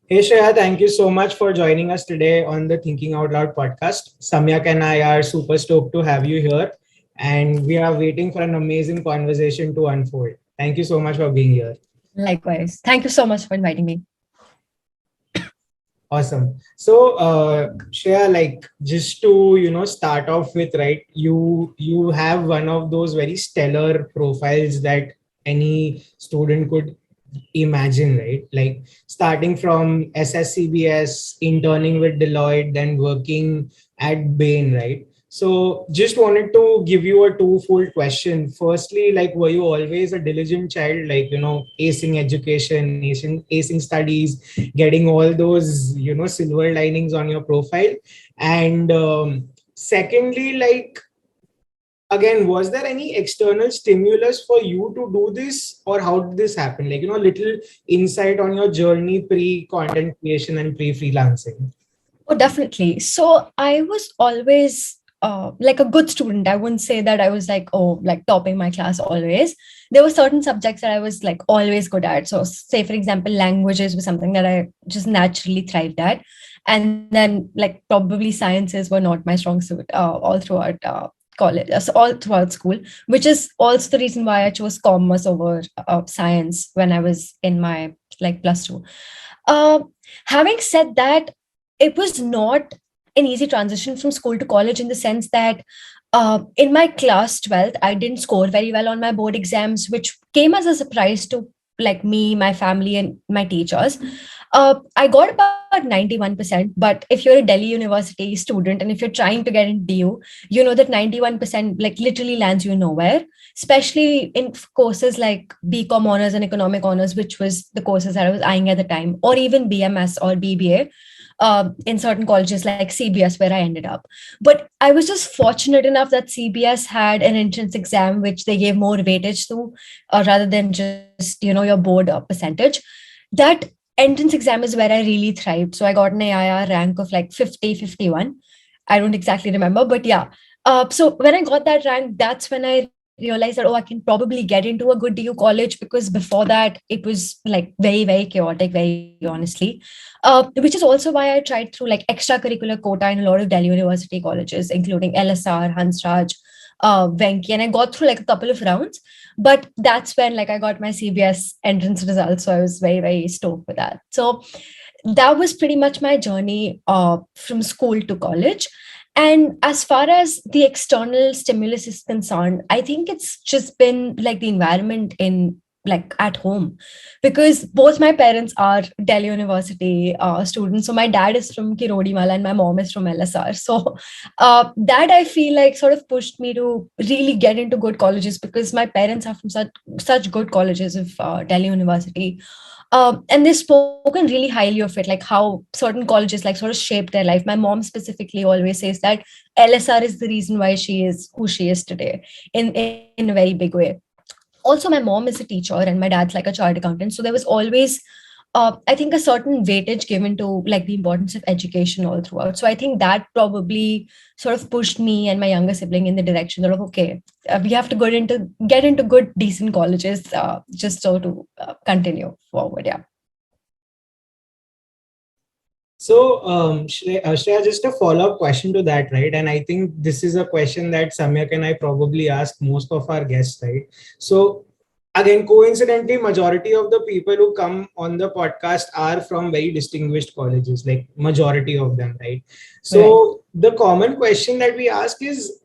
Hey Shreya, thank you so much for joining us today on the Thinking Out Loud podcast. Samyak and I are super stoked to have you here, and we are waiting for an amazing conversation to unfold. Thank you so much for being here. Likewise. Thank you so much for inviting me. Awesome. So, Shreya, like just to start off with, right? You have one of those very stellar profiles that any student could imagine, right? Like starting from SSCBS, interning with Deloitte, then working at Bain, right? So just wanted to give you a twofold question. Firstly, like, were you always a diligent child, like, acing education, acing studies, getting all those, silver linings on your profile? And secondly, like, again, was there any external stimulus for you to do this, or how did this happen? Like, little insight on your journey pre content creation and pre freelancing. Oh, definitely. So I was always like a good student. I wouldn't say that I was like, oh, like topping my class always. There were certain subjects that I was like always good at. So, say, for example, languages was something that I just naturally thrived at. And then, like, probably sciences were not my strong suit all throughout college, all throughout school, which is also the reason why I chose commerce over science when I was in my like plus two. Uh, Having said that, it was not an easy transition from school to college in the sense that in my class 12th, I didn't score very well on my board exams, which came as a surprise to like me, my family, and my teachers. I got about 91%, but if you're a Delhi University student and if you're trying to get into DU, you know that 91% like literally lands you nowhere, especially in courses like BCom honors and economic honors, which was the courses that I was eyeing at the time, or even BMS or BBA in certain colleges like CBS, where I ended up. But I was just fortunate enough that CBS had an entrance exam which they gave more weightage to, rather than just your board percentage. That entrance exam is where I really thrived. So I got an AIR rank of like 50, 51. I don't exactly remember, but yeah. So when I got that rank, that's when I realized that, oh, I can probably get into a good DU college, because before that, it was like very, very chaotic, very honestly. Which is also why I tried through like extracurricular quota in a lot of Delhi University colleges, including LSR, Hansraj, Venki, and I got through like a couple of rounds. But that's when like I got my CBS entrance results, so I was very, very stoked with that. So that was pretty much my journey from school to college. And as far as the external stimulus is concerned, I think it's just been like the environment in like at home, because both my parents are Delhi University students. So my dad is from Kirodimala and my mom is from LSR. So that I feel like sort of pushed me to really get into good colleges, because my parents are from such good colleges of Delhi University. And they've spoken really highly of it, like how certain colleges like sort of shaped their life. My mom specifically always says that LSR is the reason why she is who she is today, in a very big way. Also, my mom is a teacher and my dad's like a chartered accountant, so there was always I think a certain weightage given to like the importance of education all throughout. So I think that probably sort of pushed me and my younger sibling in the direction of, okay, we have to get into good decent colleges, just so to continue forward. Yeah. So, Shreya, just a follow up question to that, right? And I think this is a question that Samyak and I probably ask most of our guests, right? So, again, coincidentally, majority of the people who come on the podcast are from very distinguished colleges, like majority of them, right? Right. So, the common question that we ask is,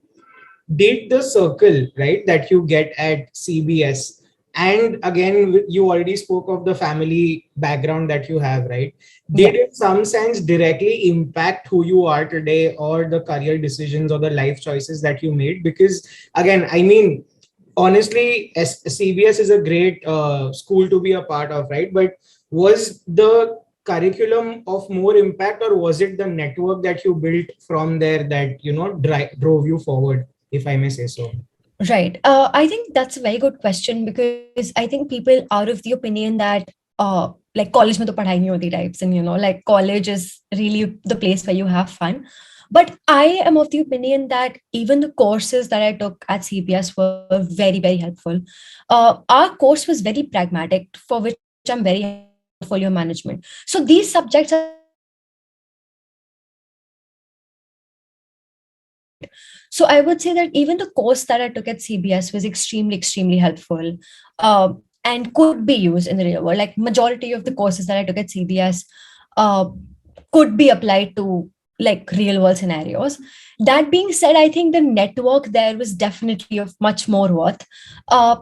did the circle, right, that you get at CBS, and again, you already spoke of the family background that you have, right? Did Yeah. in some sense directly impact who you are today, or the career decisions or the life choices that you made? Because again, I mean, honestly, CBS is a great school to be a part of, right? But was the curriculum of more impact, or was it the network that you built from there that drove you forward, if I may say so? Right. I think that's a very good question, because I think people are of the opinion that like college mein to padhai nahi hoti types, and like college is really the place where you have fun. But I am of the opinion that even the courses that I took at CBS were very, very helpful. Our course was very pragmatic, for which I'm very happy. portfolio management. So these subjects are So I would say that even the course that I took at CBS was extremely, extremely helpful, and could be used in the real world. Like majority of the courses that I took at CBS uh, could be applied to like real world scenarios. That being said, I think the network there was definitely of much more worth. Uh,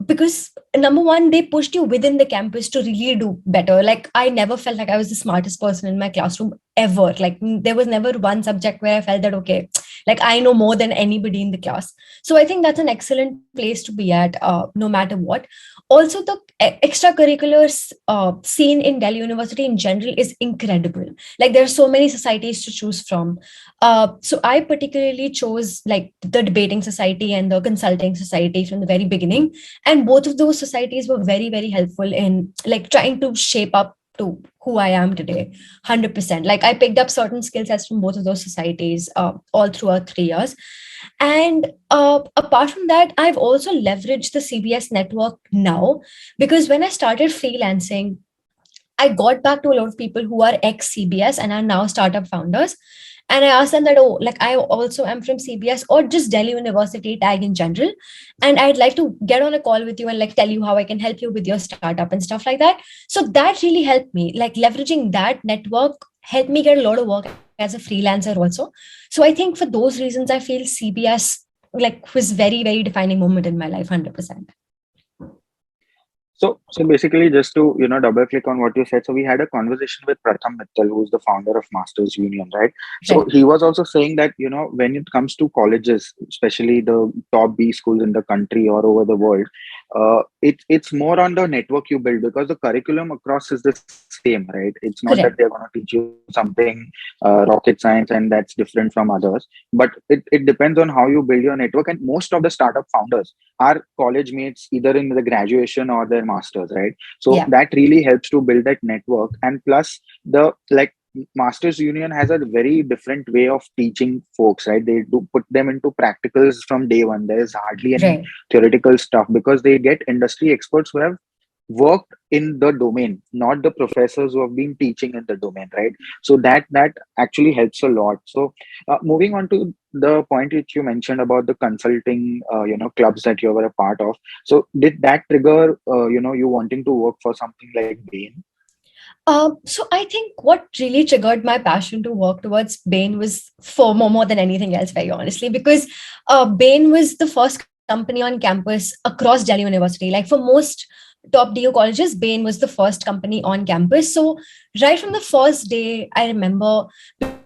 because number one, they pushed you within the campus to really do better. Like I never felt like I was the smartest person in my classroom ever. Like there was never one subject where I felt that okay, like I know more than anybody in the class. So I think that's an excellent place to be at, no matter what. Also the extracurriculars scene in Delhi University in general is incredible. Like there are so many societies to choose from. So I particularly chose like the debating society and the consulting society from the very beginning, and both of those societies were very, very helpful in like trying to shape up to who I am today. 100%. Like I picked up certain skill sets from both of those societies all throughout 3 years. And apart from that, I've also leveraged the CBS network now, because when I started freelancing, I got back to a lot of people who are ex CBS and are now startup founders. And I asked them that, oh, like I also am from CBS or just Delhi University tag in general. And I'd like to get on a call with you and like tell you how I can help you with your startup and stuff like that. So that really helped me. Like leveraging that network helped me get a lot of work as a freelancer also. So I think for those reasons, I feel CBS like was very, very defining moment in my life, 100%. So basically, just to double click on what you said. So we had a conversation with Pratham Mittal, who's the founder of Masters Union, right? So Right. he was also saying that when it comes to colleges, especially the top B schools in the country or over the world, it's more on the network you build, because the curriculum across is the same, right? It's not that they're Correct. going to teach you something rocket science and that's different from others, but it depends on how you build your network. And most of the startup founders are college mates, either in the graduation or their masters, right? So Yeah. that really helps to build that network. And plus, the like Masters Union has a very different way of teaching folks, right? They do put them into practicals from day one. There is hardly any Right. theoretical stuff, because they get industry experts who have worked in the domain, not the professors who have been teaching in the domain, right? So that actually helps a lot. So moving on to the point which you mentioned about the consulting clubs that you were a part of, so did that trigger you wanting to work for something like Bain? So I think what really triggered my passion to work towards Bain was for more than anything else, very honestly, because Bain was the first company on campus across Delhi University. Like for most top DU colleges, Bain was the first company on campus. So right from the first day, I remember,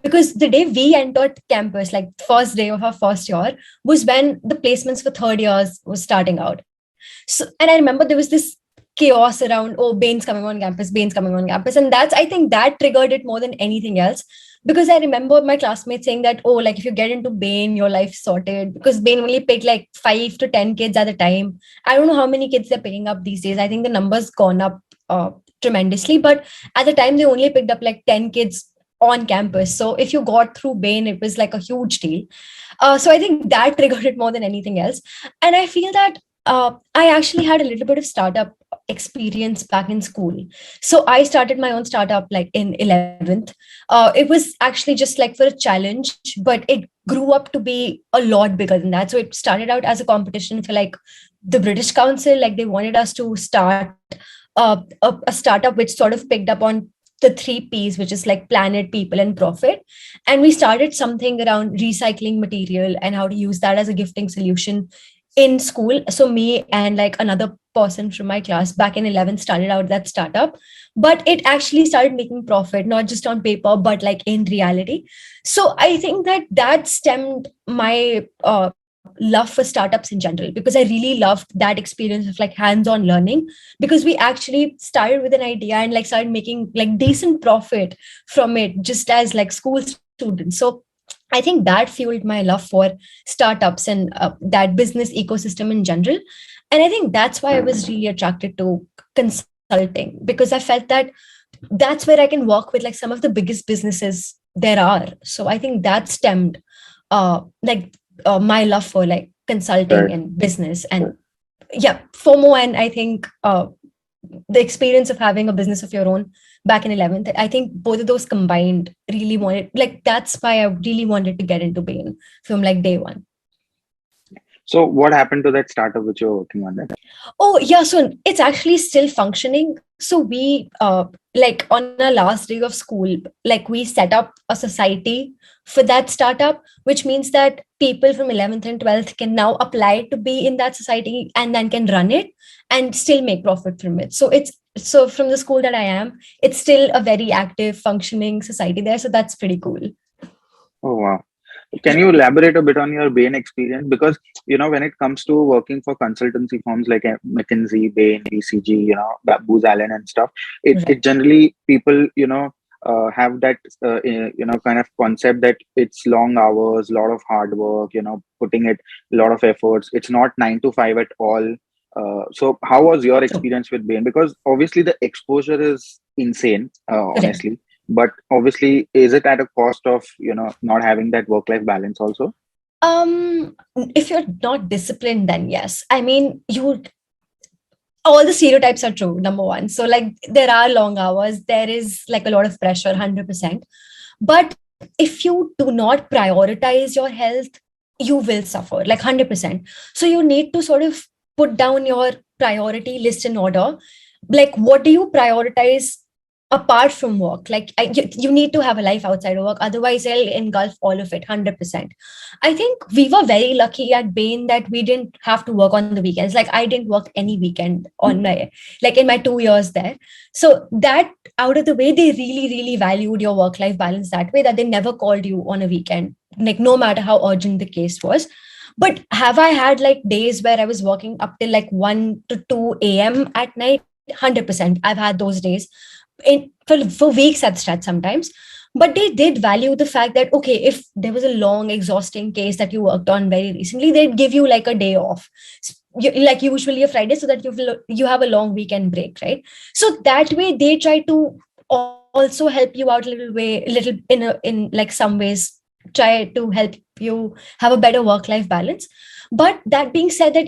because the day we entered campus, like first day of our first year, was when the placements for third years was starting out. So, and I remember there was this chaos around, oh, Bain's coming on campus, Bain's coming on campus. And that's, I think that triggered it more than anything else. Because I remember my classmates saying that, oh, like if you get into Bain, your life's sorted. Because Bain only picked like 5 to 10 kids at a time. I don't know how many kids they're picking up these days. I think the number's gone up tremendously. But at the time, they only picked up like 10 kids on campus. So if you got through Bain, it was like a huge deal. So I think that triggered it more than anything else. And I feel that I actually had a little bit of startup experience back in school. So I started my own startup like in 11th. It was actually just like for a challenge, but it grew up to be a lot bigger than that. So it started out as a competition for like the British Council. Like they wanted us to start a startup which sort of picked up on the 3 Ps, which is like planet, people, and profit. And we started something around recycling material and how to use that as a gifting solution in school. So me and like another person from my class back in 11th started out that startup, but it actually started making profit, not just on paper, but like in reality. So I think that stemmed my love for startups in general, because I really loved that experience of like hands-on learning, because we actually started with an idea and like started making like decent profit from it just as like school students. So I think that fueled my love for startups and that business ecosystem in general. And I think that's why I was really attracted to consulting, because I felt that that's where I can work with like some of the biggest businesses there are. So I think that stemmed my love for like consulting Right. and business and yeah, FOMO. And I think the experience of having a business of your own back in 11th. I think both of those combined really wanted, like, that's why I really wanted to get into Bain from like day one. So what happened to that startup which you were working on that? Oh, yeah. So it's actually still functioning. So we, like on our last day of school, like we set up a society for that startup, which means that people from 11th and 12th can now apply to be in that society and then can run it and still make profit from it. So from the school that I am, it's still a very active functioning society there. So that's pretty cool. Oh wow. Can you elaborate a bit on your Bain experience? Because when it comes to working for consultancy firms like McKinsey, Bain, BCG, Booz Allen and stuff, it generally people have that kind of concept that it's long hours, a lot of hard work, putting it a lot of efforts. It's not 9 to 5 at all. So how was your experience with Bain? Because obviously the exposure is insane, honestly. But obviously, is it at a cost of not having that work-life balance also? If you're not disciplined, then yes. I mean, all the stereotypes are true, number one. So like there are long hours, there is like a lot of pressure, 100%. But if you do not prioritize your health, you will suffer like 100%. So you need to sort of put down your priority list in order. Like, what do you prioritize apart from work? Like you need to have a life outside of work, otherwise it'll engulf all of it 100%. I think we were very lucky at Bain that we didn't have to work on the weekends. Like I didn't work any weekend on my, like in my 2 years there. So that out of the way, they really, really valued your work-life balance that way, that they never called you on a weekend, like no matter how urgent the case was. But have I had like days where I was working up till like 1 to 2 a.m. at night? 100%. I've had those days for weeks at stretch sometimes. But they did value the fact that, okay, if there was a long, exhausting case that you worked on very recently, they'd give you like a day off, like usually a Friday, so that you have a long weekend break, right? So that way they try to also help you out a little in like some ways, try to help you have a better work-life balance. But that being said, that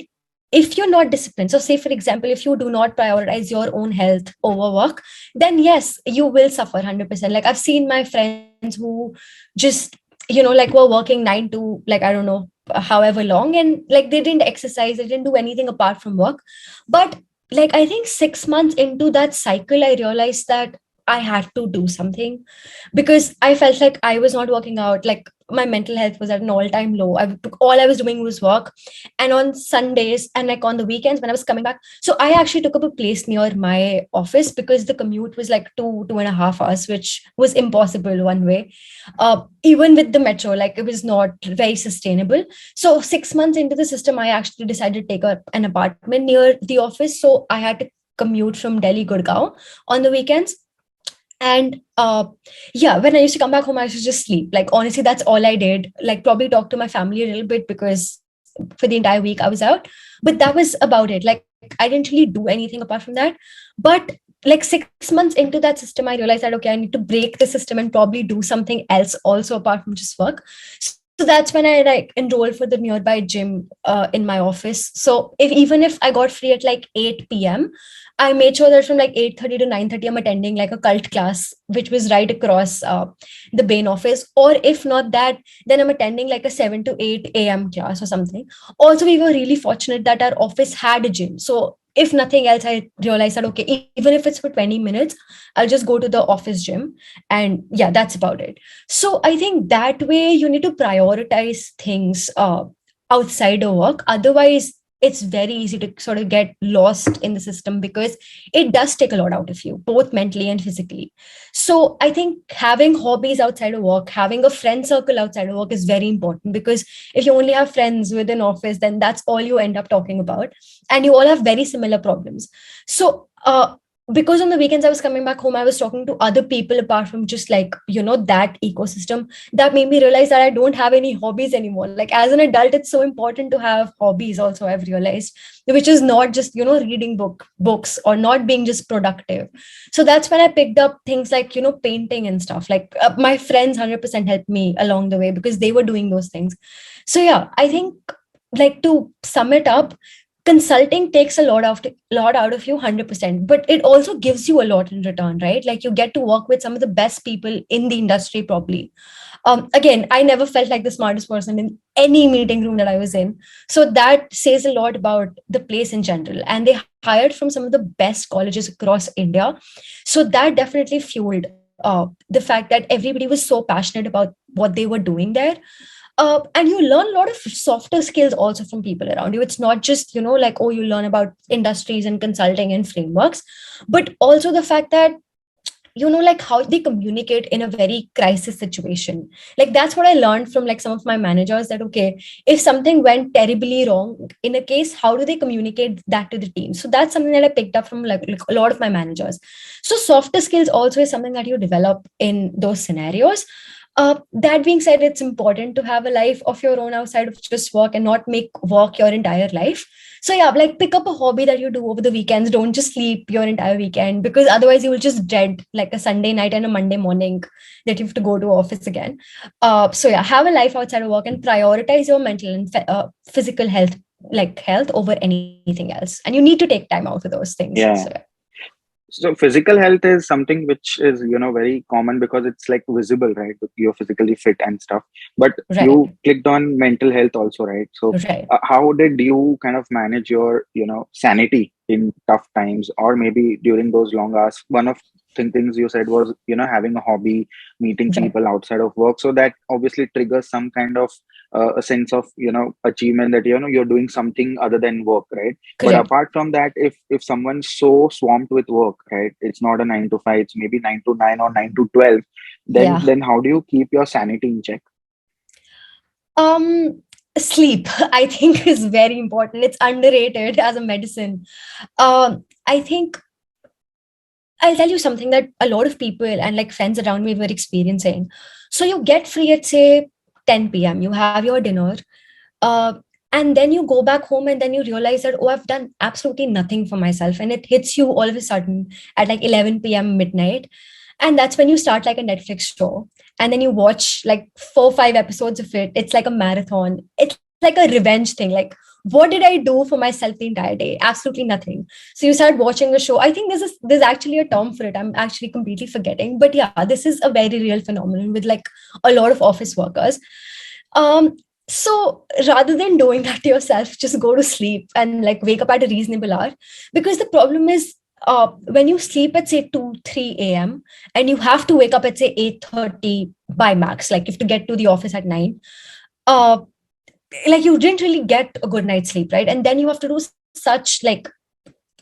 if you're not disciplined, so say for example, if you do not prioritize your own health over work, then yes, you will suffer 100%. Like I've seen my friends who just like were working 9 to like, I don't know, however long, and like they didn't exercise, they didn't do anything apart from work. But like I think 6 months into that cycle, I realized that I had to do something, because I felt like I was not working out. Like my mental health was at an all-time low. All I was doing was work. And on Sundays and like on the weekends when I was coming back, so I actually took up a place near my office, because the commute was like 2.5 hours, which was impossible one way. Even with the metro, like it was not very sustainable. So 6 months into the system, I actually decided to take up an apartment near the office. So I had to commute from Delhi, Gurgaon on the weekends. And yeah, when I used to come back home, I used to just sleep. Like honestly, that's all I did. Like probably talk to my family a little bit, because for the entire week I was out. But that was about it. Like I didn't really do anything apart from that. But like 6 months into that system, I realized that okay, I need to break the system and probably do something else also apart from just work. So that's when I like enrolled for the nearby gym in my office. So even if I got free at like 8 p.m., I made sure that from like 8:30 to 9:30, I'm attending like a cult class, which was right across the Bain office. Or if not that, then I'm attending like a 7 to 8 a.m. class or something. Also, we were really fortunate that our office had a gym. So if nothing else, I realized that, okay, even if it's for 20 minutes, I'll just go to the office gym. And yeah, that's about it. So I think that way you need to prioritize things outside of work. Otherwise, it's very easy to sort of get lost in the system, because it does take a lot out of you, both mentally and physically. So I think having hobbies outside of work, having a friend circle outside of work is very important, because if you only have friends within office, then that's all you end up talking about. And you all have very similar problems. So because on the weekends I was coming back home, I was talking to other people apart from just like, that ecosystem. That made me realize that I don't have any hobbies anymore. Like as an adult, it's so important to have hobbies also, I've realized, which is not just, reading books or not being just productive. So that's when I picked up things like, painting and stuff. Like my friends 100% helped me along the way, because they were doing those things. So yeah, I think like to sum it up, consulting takes a lot out of you 100%, but it also gives you a lot in return, right? Like you get to work with some of the best people in the industry probably. Again, I never felt like the smartest person in any meeting room that I was in. So that says a lot about the place in general. And they hired from some of the best colleges across India. So that definitely fueled the fact that everybody was so passionate about what they were doing there. And you learn a lot of softer skills also from people around you. It's not just, like, oh, you learn about industries and consulting and frameworks, but also the fact that like how they communicate in a very crisis situation. Like that's what I learned from like some of my managers, that okay, if something went terribly wrong in a case, how do they communicate that to the team? So that's something that I picked up from like a lot of my managers. So softer skills also is something that you develop in those scenarios. That being said, it's important to have a life of your own outside of just work and not make work your entire life. So yeah, like pick up a hobby that you do over the weekends. Don't just sleep your entire weekend, because otherwise you will just dread like a Sunday night and a Monday morning that you have to go to office again. So yeah, have a life outside of work and prioritize your mental and physical health, like health over anything else. And you need to take time out for those things. Yeah. So, yeah. So physical health is something which is, very common because it's like visible, right? You're physically fit and stuff. But Right. you clicked on mental health also, right? So Right. how did you kind of manage your, sanity in tough times, or maybe during those long hours? One of the things you said was, having a hobby, meeting Right. people outside of work. So that obviously triggers some kind of a sense of, achievement that, you're doing something other than work, right? But Correct. apart from that, if someone's so swamped with work, right, it's not a 9 to 5, it's maybe 9 to 9 or 9 to 12, then Yeah. then how do you keep your sanity in check? Sleep, I think, is very important. It's underrated as a medicine. I think I'll tell you something that a lot of people and like friends around me were experiencing. So you get free at say 10 p.m. You have your dinner, uh, and then you go back home and then you realize that, oh, I've done absolutely nothing for myself, and it hits you all of a sudden at like 11 p.m. midnight, and that's when you start like a Netflix show, and then you watch like 4 or 5 episodes of it. It's like a marathon. It's like a revenge thing. Like, what did I do for myself the entire day? Absolutely nothing. So you start watching a show. I think there's actually a term for it. I'm actually completely forgetting, but yeah, this is a very real phenomenon with like a lot of office workers. Um, so rather than doing that to yourself, just go to sleep and like wake up at a reasonable hour. Because the problem is, when you sleep at say 2 3 a.m. and you have to wake up at say 8:30 by max, like if to get to the office at 9, uh like you didn't really get a good night's sleep, right? And then you have to do such like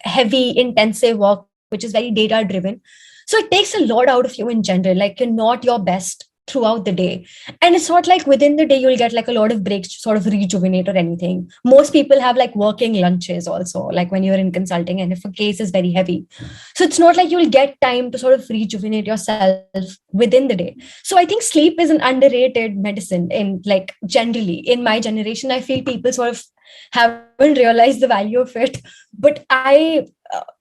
heavy intensive work which is very data driven. So it takes a lot out of you in general. Like you're not your best throughout the day, and it's not like within the day you'll get like a lot of breaks to sort of rejuvenate or anything. Most people have like working lunches also, like when you're in consulting, and if a case is very heavy, so it's not like you'll get time to sort of rejuvenate yourself within the day. So I think sleep is an underrated medicine in like generally in my generation. I feel people sort of haven't realized the value of it, but I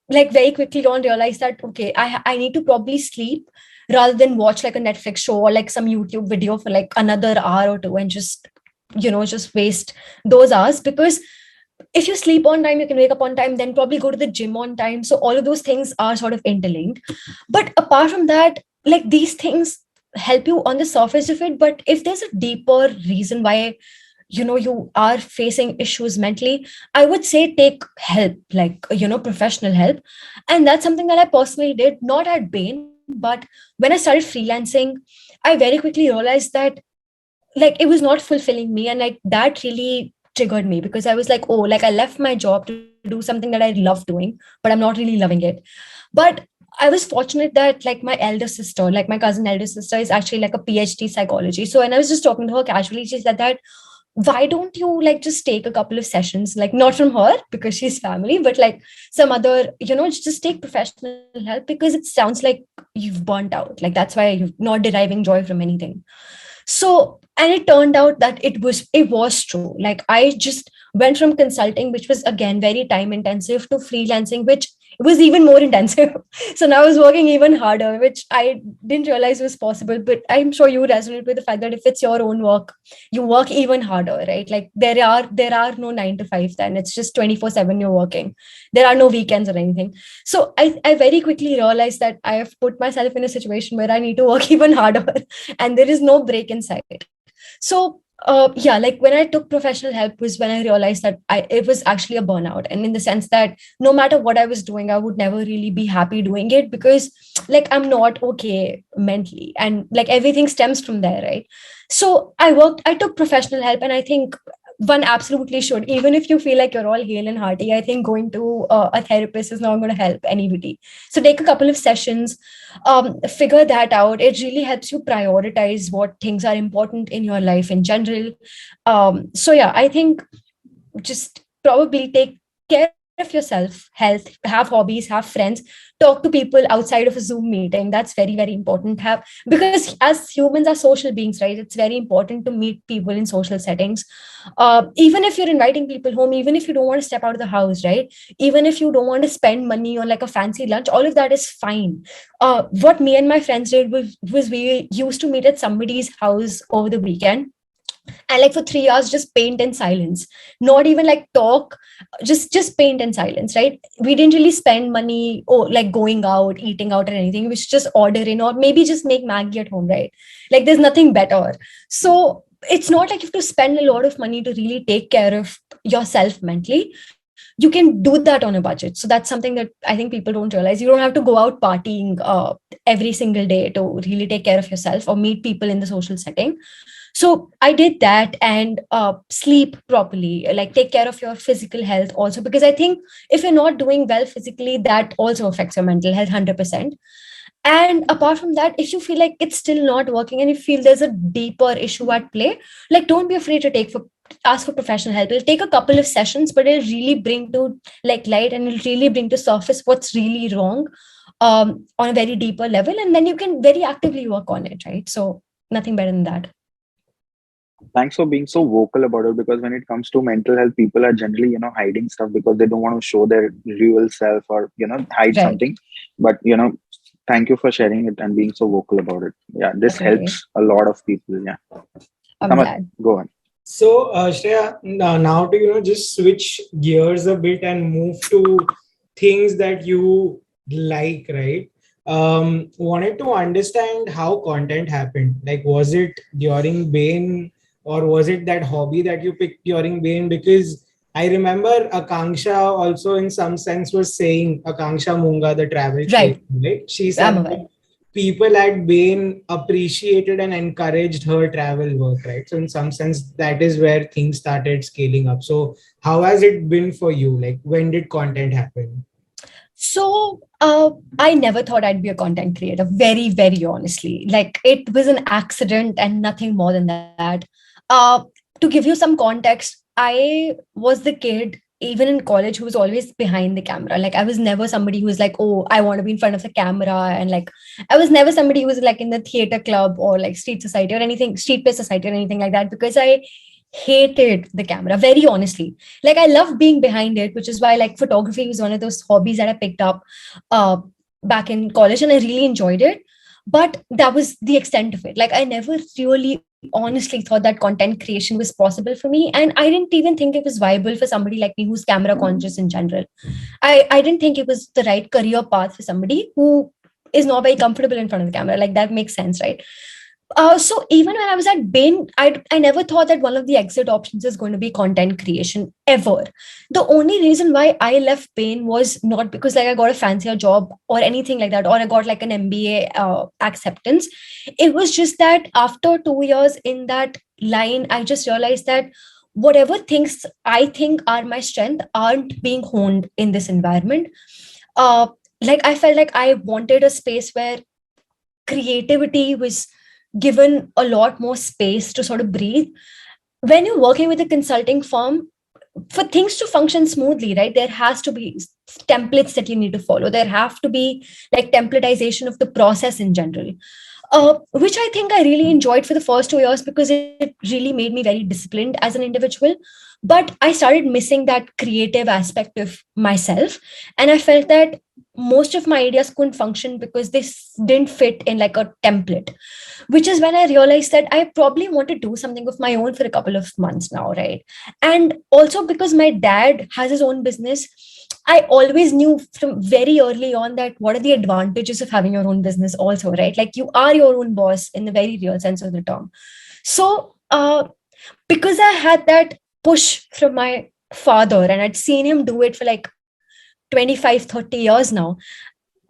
like very quickly on realize that okay, I need to probably sleep rather than watch like a Netflix show or like some YouTube video for like another hour or two and just just waste those hours. Because if you sleep on time, you can wake up on time, then probably go to the gym on time. So all of those things are sort of interlinked. But apart from that, like these things help you on the surface of it. But if there's a deeper reason why you are facing issues mentally, I would say take help, like professional help. And that's something that I personally did, not at Bain, but when I started freelancing, I very quickly realized that like it was not fulfilling me, and like that really triggered me, because I was like, oh, like I left my job to do something that I love doing, but I'm not really loving it. But I was fortunate that like my elder sister, like my cousin elder sister, is actually like a PhD psychology. So when I was just talking to her casually, she said that why don't you like just take a couple of sessions, like not from her because she's family, but like some other, just take professional help, because it sounds like you've burnt out. Like that's why you're not deriving joy from anything. So, and it turned out that it was true. Like I just went from consulting, which was again very time intensive, to freelancing, which it was even more intensive. So now I was working even harder, which I didn't realize was possible. But I'm sure you resonate with the fact that if it's your own work, you work even harder, right? Like there are no 9 to 5, then it's just 24/7 you're working. There are no weekends or anything. So I very quickly realized that I have put myself in a situation where I need to work even harder and there is no break in sight. So yeah, like when I took professional help was when I realized that it was actually a burnout, and in the sense that no matter what I was doing, I would never really be happy doing it, because like I'm not okay mentally, and like everything stems from there, right? So I took professional help, and I think one absolutely should, even if you feel like you're all hale and hearty. I think going to a therapist is not going to help anybody. So take a couple of sessions, figure that out. It really helps you prioritize what things are important in your life in general. So yeah, I think just probably take care of yourself, health, have hobbies, have friends, talk to people outside of a Zoom meeting. That's very, very important. Have, because as humans are social beings, right? It's very important to meet people in social settings. Even if you're inviting people home, even if you don't want to step out of the house, right? Even if you don't want to spend money on like a fancy lunch, all of that is fine. What me and my friends did was we used to meet at somebody's house over the weekend, and like for 3 hours just paint in silence, not even like talk, just paint in silence, right? We didn't really spend money or like going out, eating out or anything. We should just order in, or maybe just make Maggie at home, right? Like there's nothing better. So it's not like you have to spend a lot of money to really take care of yourself mentally. You can do that on a budget. So that's something that I think people don't realize. You don't have to go out partying every single day to really take care of yourself or meet people in the social setting. So I did that, and sleep properly, like take care of your physical health also, because I think if you're not doing well physically, that also affects your mental health 100%. And apart from that, if you feel like it's still not working and you feel there's a deeper issue at play, like don't be afraid to ask for professional help. It'll take a couple of sessions, but it'll really bring to like light, and it'll really bring to surface what's really wrong on a very deeper level, and then you can very actively work on it, right? So nothing better than that. Thanks for being so vocal about it, because when it comes to mental health, people are generally, hiding stuff because they don't want to show their real self, or, hide Right. something. But, thank you for sharing it and being so vocal about it. Yeah, this Definitely. helps a lot of people. Yeah. I'm Samarth, glad. go on. So, Shreya, now to just switch gears a bit and move to things that you like, right? Wanted to understand how content happened. Like, was it during Bain, or was it that hobby that you picked during Bain? Because I remember Akanksha also, in some sense, was saying, Akanksha Munga, the travel Right. creator, right? She I'm said aware. that people at Bain appreciated and encouraged her travel work, right? So in some sense, that is where things started scaling up. So how has it been for you? Like, when did content happen? So I never thought I'd be a content creator, very, very honestly. Like it was an accident and nothing more than that. Uh, to give you some context, I was the kid, even in college, who was always behind the camera. Like I was never somebody who was like, oh, I want to be in front of the camera. And like, I was never somebody who was like in the theater club or like street society or anything, street play society or anything like that, because I hated the camera, very honestly. Like I love being behind it, which is why like photography was one of those hobbies that I picked up uh, back in college, and I really enjoyed it. But that was the extent of it. Like I never really honestly thought that content creation was possible for me, and I didn't even think it was viable for somebody like me who's camera conscious in general. I didn't think it was the right career path for somebody who is not very comfortable in front of the camera. Like that makes sense, right? So even when I was at Bain, I never thought that one of the exit options is going to be content creation ever. The only reason why I left Bain was not because like I got a fancier job or anything like that, or I got like an MBA acceptance. It was just that after 2 years in that line, I just realized that whatever things I think are my strength aren't being honed in this environment. Uh, like I felt like I wanted a space where creativity was given a lot more space to sort of breathe. When you're working with a consulting firm, for things to function smoothly, right, there has to be templates that you need to follow. There have to be like templatization of the process in general. which I think I really enjoyed for the first 2 years because it really made me very disciplined as an individual. But I started missing that creative aspect of myself. And I felt that most of my ideas couldn't function because didn't fit in like a template, which is when I realized that I probably want to do something of my own for a couple of months now, right? And also because my dad has his own business, I always knew from very early on that what are the advantages of having your own business also, right? Like you are your own boss in the very real sense of the term. So because I had that push from my father and I'd seen him do it for like 25, 30 years now,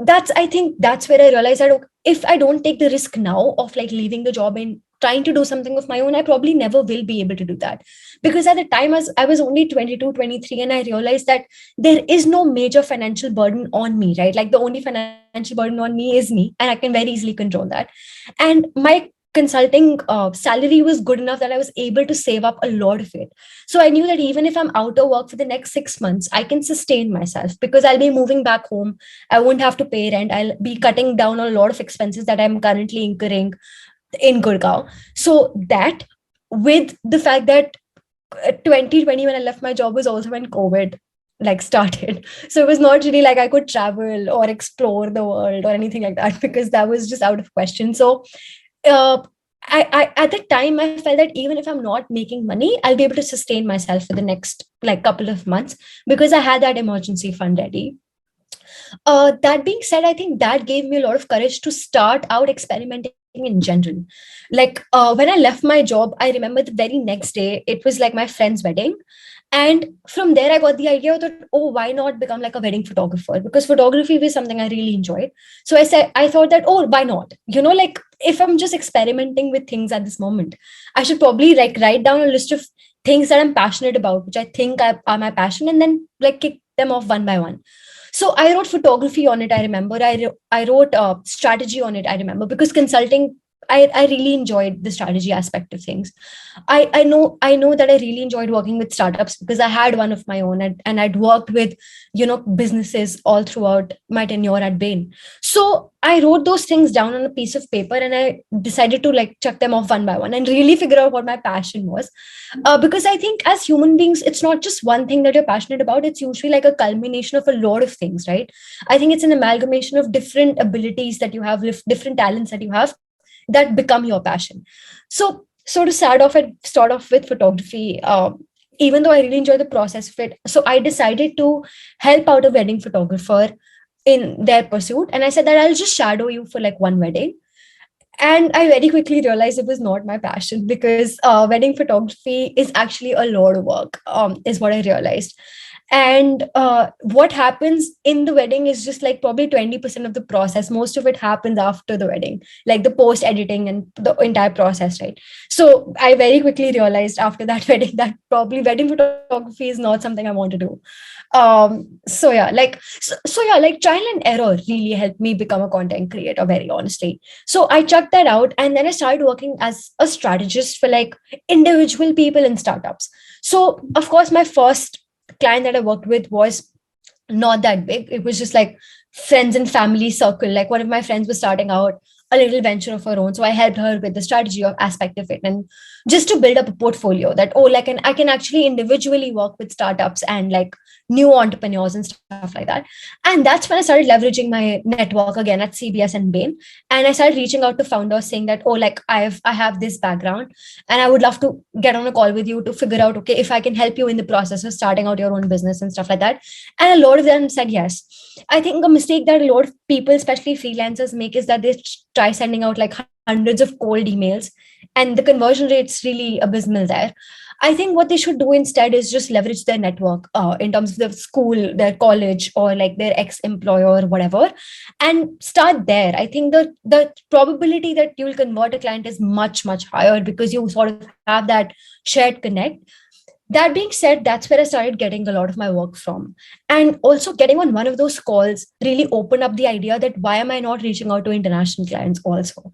I think that's where I realized that okay, if I don't take the risk now of like leaving the job and trying to do something of my own, I probably never will be able to do that. Because at the time as I was only 22, 23, and I realized that there is no major financial burden on me, right? Like the only financial burden on me is me, and I can very easily control that. And my consulting salary was good enough that I was able to save up a lot of it. So I knew that even if I'm out of work for the next 6 months, I can sustain myself because I'll be moving back home. I won't have to pay rent. I'll be cutting down on a lot of expenses that I'm currently incurring in Gurgaon. So that, with the fact that 2020 when I left my job was also when COVID like started. So it was not really like I could travel or explore the world or anything like that because that was just out of question. So uh, I at the time I felt that even if I'm not making money, I'll be able to sustain myself for the next like couple of months because I had that emergency fund ready. That being said, I think that gave me a lot of courage to start out experimenting in general. Like when I left my job, I remember the very next day, it was like my friend's wedding. And from there, I got the idea that, oh, why not become like a wedding photographer? Because photography was something I really enjoyed. So I thought that, oh, why not? Like if I'm just experimenting with things at this moment, I should probably like write down a list of things that I'm passionate about, which I think are my passion, and then like kick them off one by one. So I wrote photography on it. I remember I wrote strategy on it. I remember because consulting, I really enjoyed the strategy aspect of things. I know that I really enjoyed working with startups because I had one of my own, and I'd worked with businesses all throughout my tenure at Bain. So I wrote those things down on a piece of paper, and I decided to like check them off one by one and really figure out what my passion was. Because I think as human beings, it's not just one thing that you're passionate about. It's usually like a culmination of a lot of things, right? I think it's an amalgamation of different abilities that you have, different talents that you have that become your passion. So to start off with photography, even though I really enjoy the process of it, so I decided to help out a wedding photographer in their pursuit, and I said that I'll just shadow you for like one wedding. And I very quickly realized it was not my passion because wedding photography is actually a lot of work, is what I realized. And what happens in the wedding is just like probably 20% of the process. Most of it happens after the wedding, like the post editing and the entire process, right? So I very quickly realized after that wedding that probably wedding photography is not something I want to do. Like trial and error really helped me become a content creator, very honestly. So I checked that out, and then I started working as a strategist for like individual people in startups. So of course my first client that I worked with was not that big. It was just like friends and family circle. Like one of my friends was starting out a little venture of her own. So I helped her with the strategy of aspect of it, and just to build up a portfolio that, oh, like, and I can actually individually work with startups and like new entrepreneurs and stuff like that. And that's when I started leveraging my network again at CBS and Bain. And I started reaching out to founders saying that, oh, like I have this background and I would love to get on a call with you to figure out, okay, if I can help you in the process of starting out your own business and stuff like that. And a lot of them said yes. I think a mistake that a lot of people, especially freelancers, make is that they try sending out like hundreds of cold emails, and the conversion rate's really abysmal there. I think what they should do instead is just leverage their network in terms of their school, their college, or like their ex-employer or whatever, and start there. I think the probability that you will convert a client is much, much higher because you sort of have that shared connect. That being said, that's where I started getting a lot of my work from. And also getting on one of those calls really opened up the idea that why am I not reaching out to international clients also?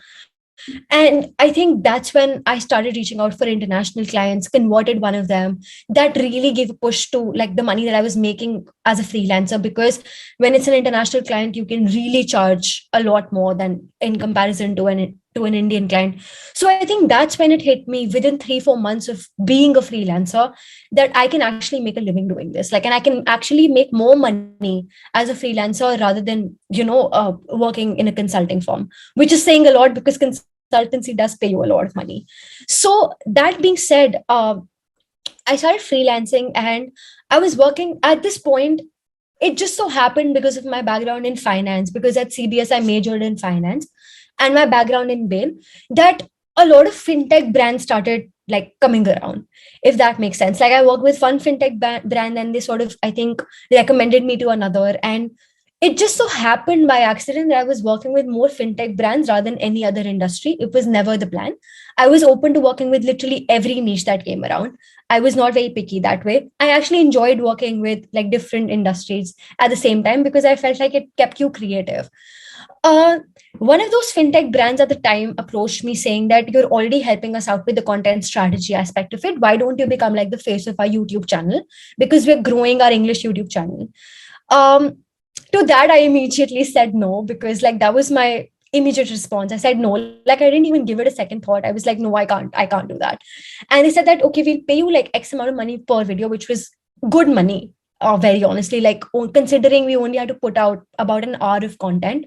And I think that's when I started reaching out for international clients, converted one of them. That really gave a push to like the money that I was making as a freelancer, because when it's an international client, you can really charge a lot more than in comparison to an to an Indian client. So I think that's when it hit me within 3-4 months of being a freelancer, that I can actually make a living doing this. Like, and I can actually make more money as a freelancer rather than, working in a consulting firm, which is saying a lot because consultancy does pay you a lot of money. So that being said, I started freelancing, and I was working at this point. It just so happened because of my background in finance, because at CBS I majored in finance, and my background in Bain, that a lot of fintech brands started like coming around, if that makes sense. Like, I worked with one fintech brand, and they sort of, I think, recommended me to another. And it just so happened by accident that I was working with more fintech brands rather than any other industry. It was never the plan. I was open to working with literally every niche that came around. I was not very picky that way. I actually enjoyed working with like different industries at the same time because I felt like it kept you creative. Uh, One of those fintech brands at the time approached me saying that you're already helping us out with the content strategy aspect of it. Why don't you become like the face of our YouTube channel? Because we're growing our English YouTube channel. Um, to that, I immediately said no, because like that was my immediate response. I said no. Like, I didn't even give it a second thought. I was like, no, I can't do that. And they said that, okay, we'll pay you like X amount of money per video, which was good money. Very honestly, like considering we only had to put out about an hour of content,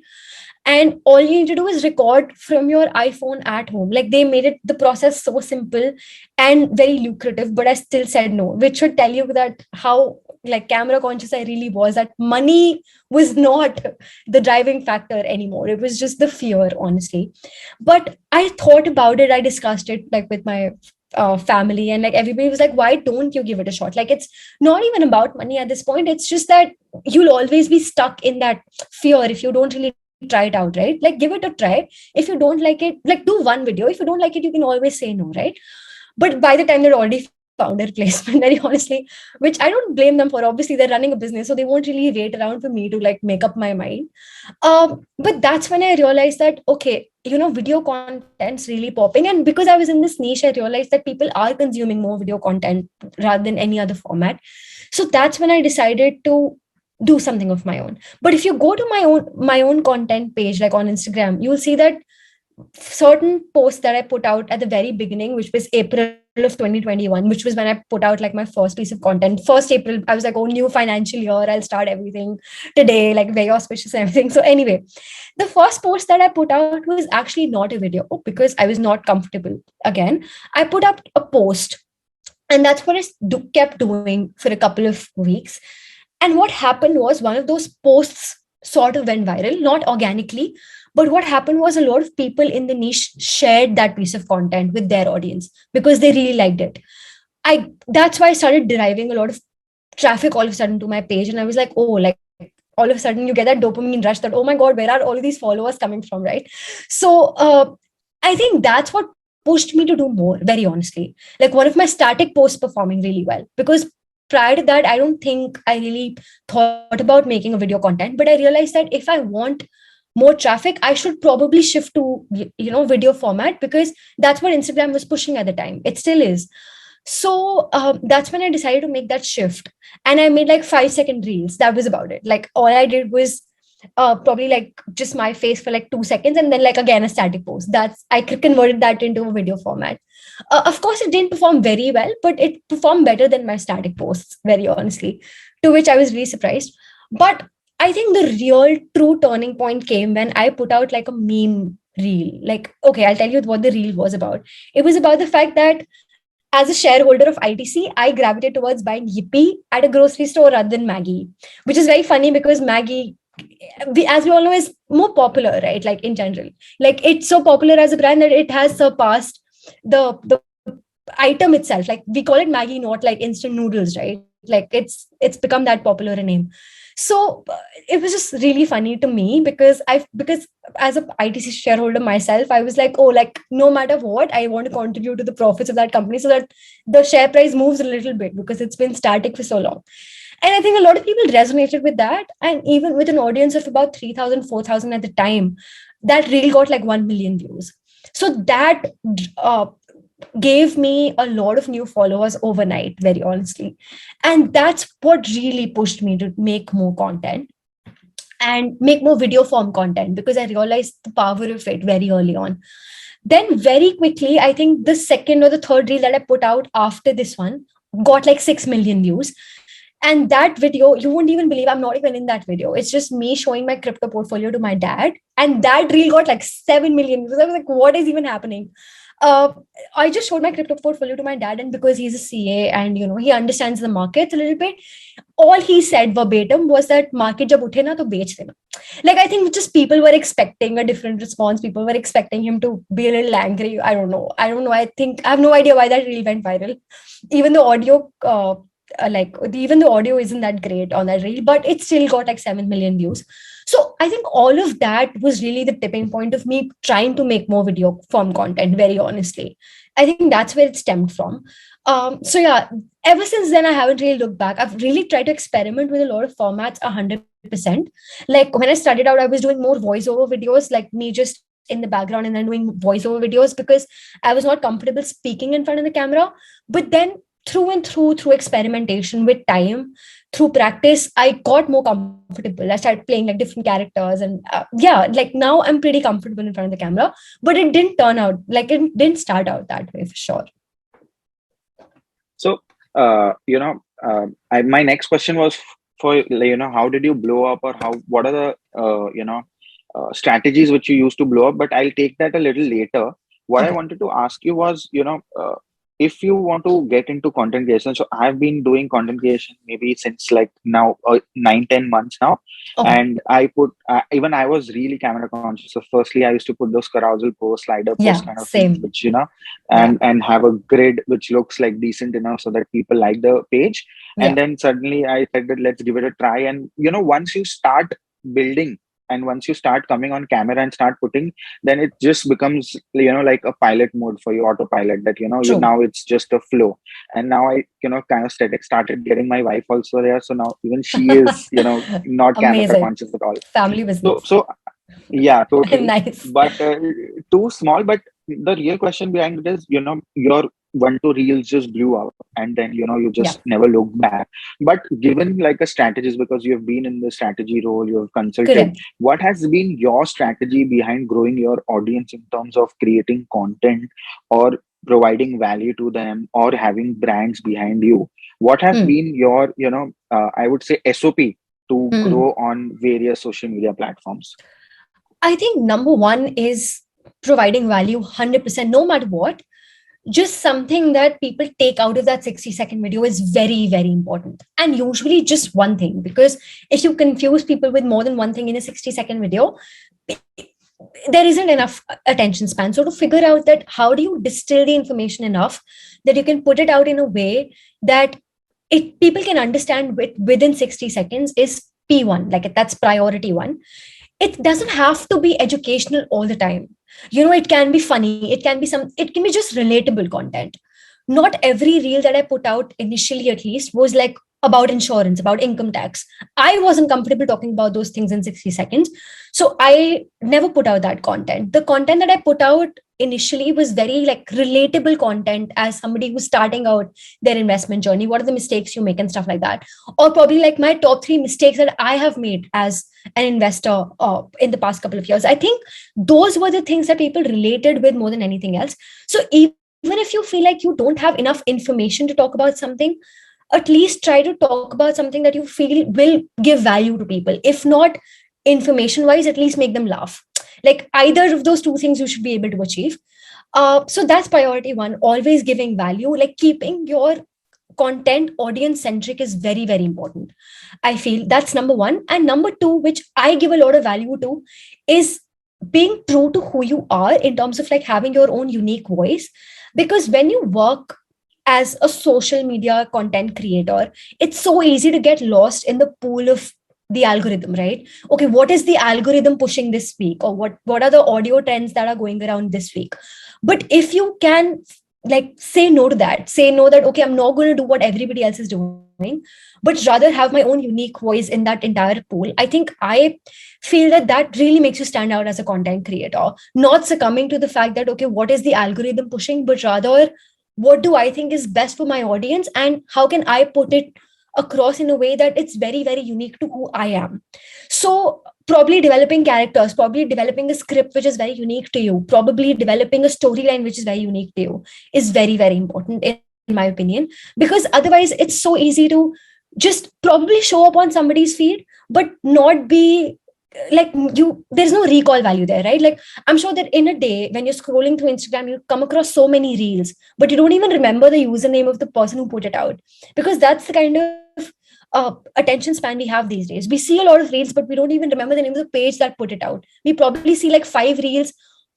and all you need to do is record from your iPhone at home. Like, they made it the process so simple and very lucrative, but I still said no, which should tell you that how like camera conscious I really was, that money was not the driving factor anymore. It was just the fear, honestly. But I thought about it, I discussed it like with my family, and like everybody was like, why don't you give it a shot? Like, it's not even about money at this point. It's just that you'll always be stuck in that fear if you don't really try it out, right? Like, give it a try. If you don't like it, like, do one video. If you don't like it, you can always say no, right? But by the time they'd already found a replacement, very honestly, which I don't blame them for. Obviously, they're running a business, so they won't really wait around for me to like make up my mind. But that's when I realized that, okay, video content's really popping. And because I was in this niche, I realized that people are consuming more video content rather than any other format. So that's when I decided to do something of my own. But if you go to my own content page, like on Instagram, you'll see that certain posts that I put out at the very beginning, which was April of 2021, which was when I put out like my first piece of content. 1st April, I was like, oh, new financial year, I'll start everything today, like very auspicious and everything. So anyway, the first post that I put out was actually not a video because I was not comfortable. Again, I put up a post, and that's what I kept doing for a couple of weeks. And what happened was, one of those posts sort of went viral, not organically, but what happened was a lot of people in the niche shared that piece of content with their audience because they really liked it. That's why I started deriving a lot of traffic all of a sudden to my page. And I was like, oh, like all of a sudden you get that dopamine rush that, oh my God, where are all of these followers coming from, right? So I think that's what pushed me to do more, very honestly. Like, one of my static posts performing really well, because prior to that, I don't think I really thought about making a video content, but I realized that if I want more traffic, I should probably shift to video format, because that's what Instagram was pushing at the time. It still is. So that's when I decided to make that shift, and I made like 5-second reels. That was about it. Like, all I did was probably like just my face for like 2 seconds, and then like again a static post. That's I converted that into a video format. Of course, it didn't perform very well, but it performed better than my static posts, very honestly, to which I was really surprised. But I think the real true turning point came when I put out like a meme reel. Like, okay, I'll tell you what the reel was about. It was about the fact that as a shareholder of ITC, I gravitated towards buying Yippee at a grocery store rather than Maggie, which is very funny because Maggie, as we all know, is more popular, right? Like, in general, like, it's so popular as a brand that it has surpassed the item itself. Like, we call it Maggie, not like instant noodles, right? Like, it's become that popular a name. So it was just really funny to me because as a ITC shareholder myself, I was like, oh, like, no matter what, I want to contribute to the profits of that company so that the share price moves a little bit, because it's been static for so long. And I think a lot of people resonated with that. And even with an audience of about 3,000, 4,000 at the time, that reel got like 1 million views. So that gave me a lot of new followers overnight, very honestly. And that's what really pushed me to make more content. and make more video form content, because I realized the power of it very early on. Then very quickly, I think the second or the third reel that I put out after this one got like 6 million views. And that video, you won't even believe, I'm not even in that video. It's just me showing my crypto portfolio to my dad. And that reel got like 7 million views. I was like, what is even happening? I just showed my crypto portfolio to my dad, and because he's a CA and he understands the markets a little bit, all he said verbatim was that market jab uthe na to bech dena. Like, I think just people were expecting a different response. People were expecting him to be a little angry. I don't know. I think I have no idea why that reel went viral. Even the audio, even the audio isn't that great on that reel, but it still got like 7 million views. So I think all of that was really the tipping point of me trying to make more video form content, very honestly. I think that's where it stemmed from. So yeah, ever since then, I haven't really looked back. I've really tried to experiment with a lot of formats 100%. Like when I started out, I was doing more voiceover videos, like me just in the background and then doing voiceover videos, because I was not comfortable speaking in front of the camera. But then through experimentation with time, through practice, I got more comfortable. I started playing like different characters, and like now I'm pretty comfortable in front of the camera. But it didn't start out that way, for sure. So my next question was for how did you blow up, or what are the strategies which you used to blow up? But I'll take that a little later. What I wanted to ask you was, if you want to get into content creation, so I've been doing content creation maybe since like now 9-10 months now. And I put even I was really camera conscious. So firstly, I used to put those carousel post, slider post kind of things, which and have a grid which looks like decent enough so that people like the page. And then suddenly I said that let's give it a try. And once you start building, and once you start coming on camera and start putting, then it just becomes like a pilot mode for you, autopilot, that now it's just a flow. And now I kind of started getting my wife also there, so now even she is not camera conscious at all. Family business. So yeah, totally. Nice. But too small. But the real question behind it is, your 1-2 reels just blew up, and then you just never looked back. But given like a strategist, because you have been in the strategy role, you have consulted. Correct. What has been your strategy behind growing your audience in terms of creating content, or providing value to them, or having brands behind you? What has been your I would say SOP to grow on various social media platforms? I think number one is providing value 100%, no matter what. Just something that people take out of that 60-second video is very, very important. And usually just one thing, because if you confuse people with more than one thing in a 60-second video, there isn't enough attention span. So to figure out that how do you distill the information enough that you can put it out in a way that people can understand within 60 seconds is P1, like that's priority one. It doesn't have to be educational all the time. It can be funny. It can be just relatable content. Not every reel that I put out initially, at least, was like about insurance, about income tax. I wasn't comfortable talking about those things in 60 seconds. So I never put out that content. The content that I put out initially was very like relatable content as somebody who's starting out their investment journey. What are the mistakes you make and stuff like that? Or probably like my top 3 mistakes that I have made as an investor in the past couple of years. I think those were the things that people related with more than anything else. So even if you feel like you don't have enough information to talk about something, at least try to talk about something that you feel will give value to people. If not information wise, at least make them laugh. Like either of those 2 things you should be able to achieve. So that's priority 1, always giving value, like keeping your content audience centric is very, very important. I feel that's number 1. And number 2, which I give a lot of value to, is being true to who you are in terms of like having your own unique voice. Because when you work as a social media content creator, it's so easy to get lost in the pool of the algorithm, right? Okay, what is the algorithm pushing this week? Or what are the audio trends that are going around this week? But if you can like say no to that, okay, I'm not going to do what everybody else is doing, but rather have my own unique voice in that entire pool. I think I feel that really makes you stand out as a content creator, not succumbing to the fact that, okay, what is the algorithm pushing, but rather what do I think is best for my audience and how can I put it across in a way that it's very, very unique to who I am. So probably developing characters, probably developing a script which is very unique to you, probably developing a storyline which is very unique to you is very, very important in my opinion, because otherwise it's so easy to just probably show up on somebody's feed but not be like you, there's no recall value there, right? Like I'm sure that in a day when you're scrolling through Instagram you come across so many reels but you don't even remember the username of the person who put it out, because that's the kind of attention span we have these days. We see a lot of reels but we don't even remember the name of the page that put it out. We probably see like 5 reels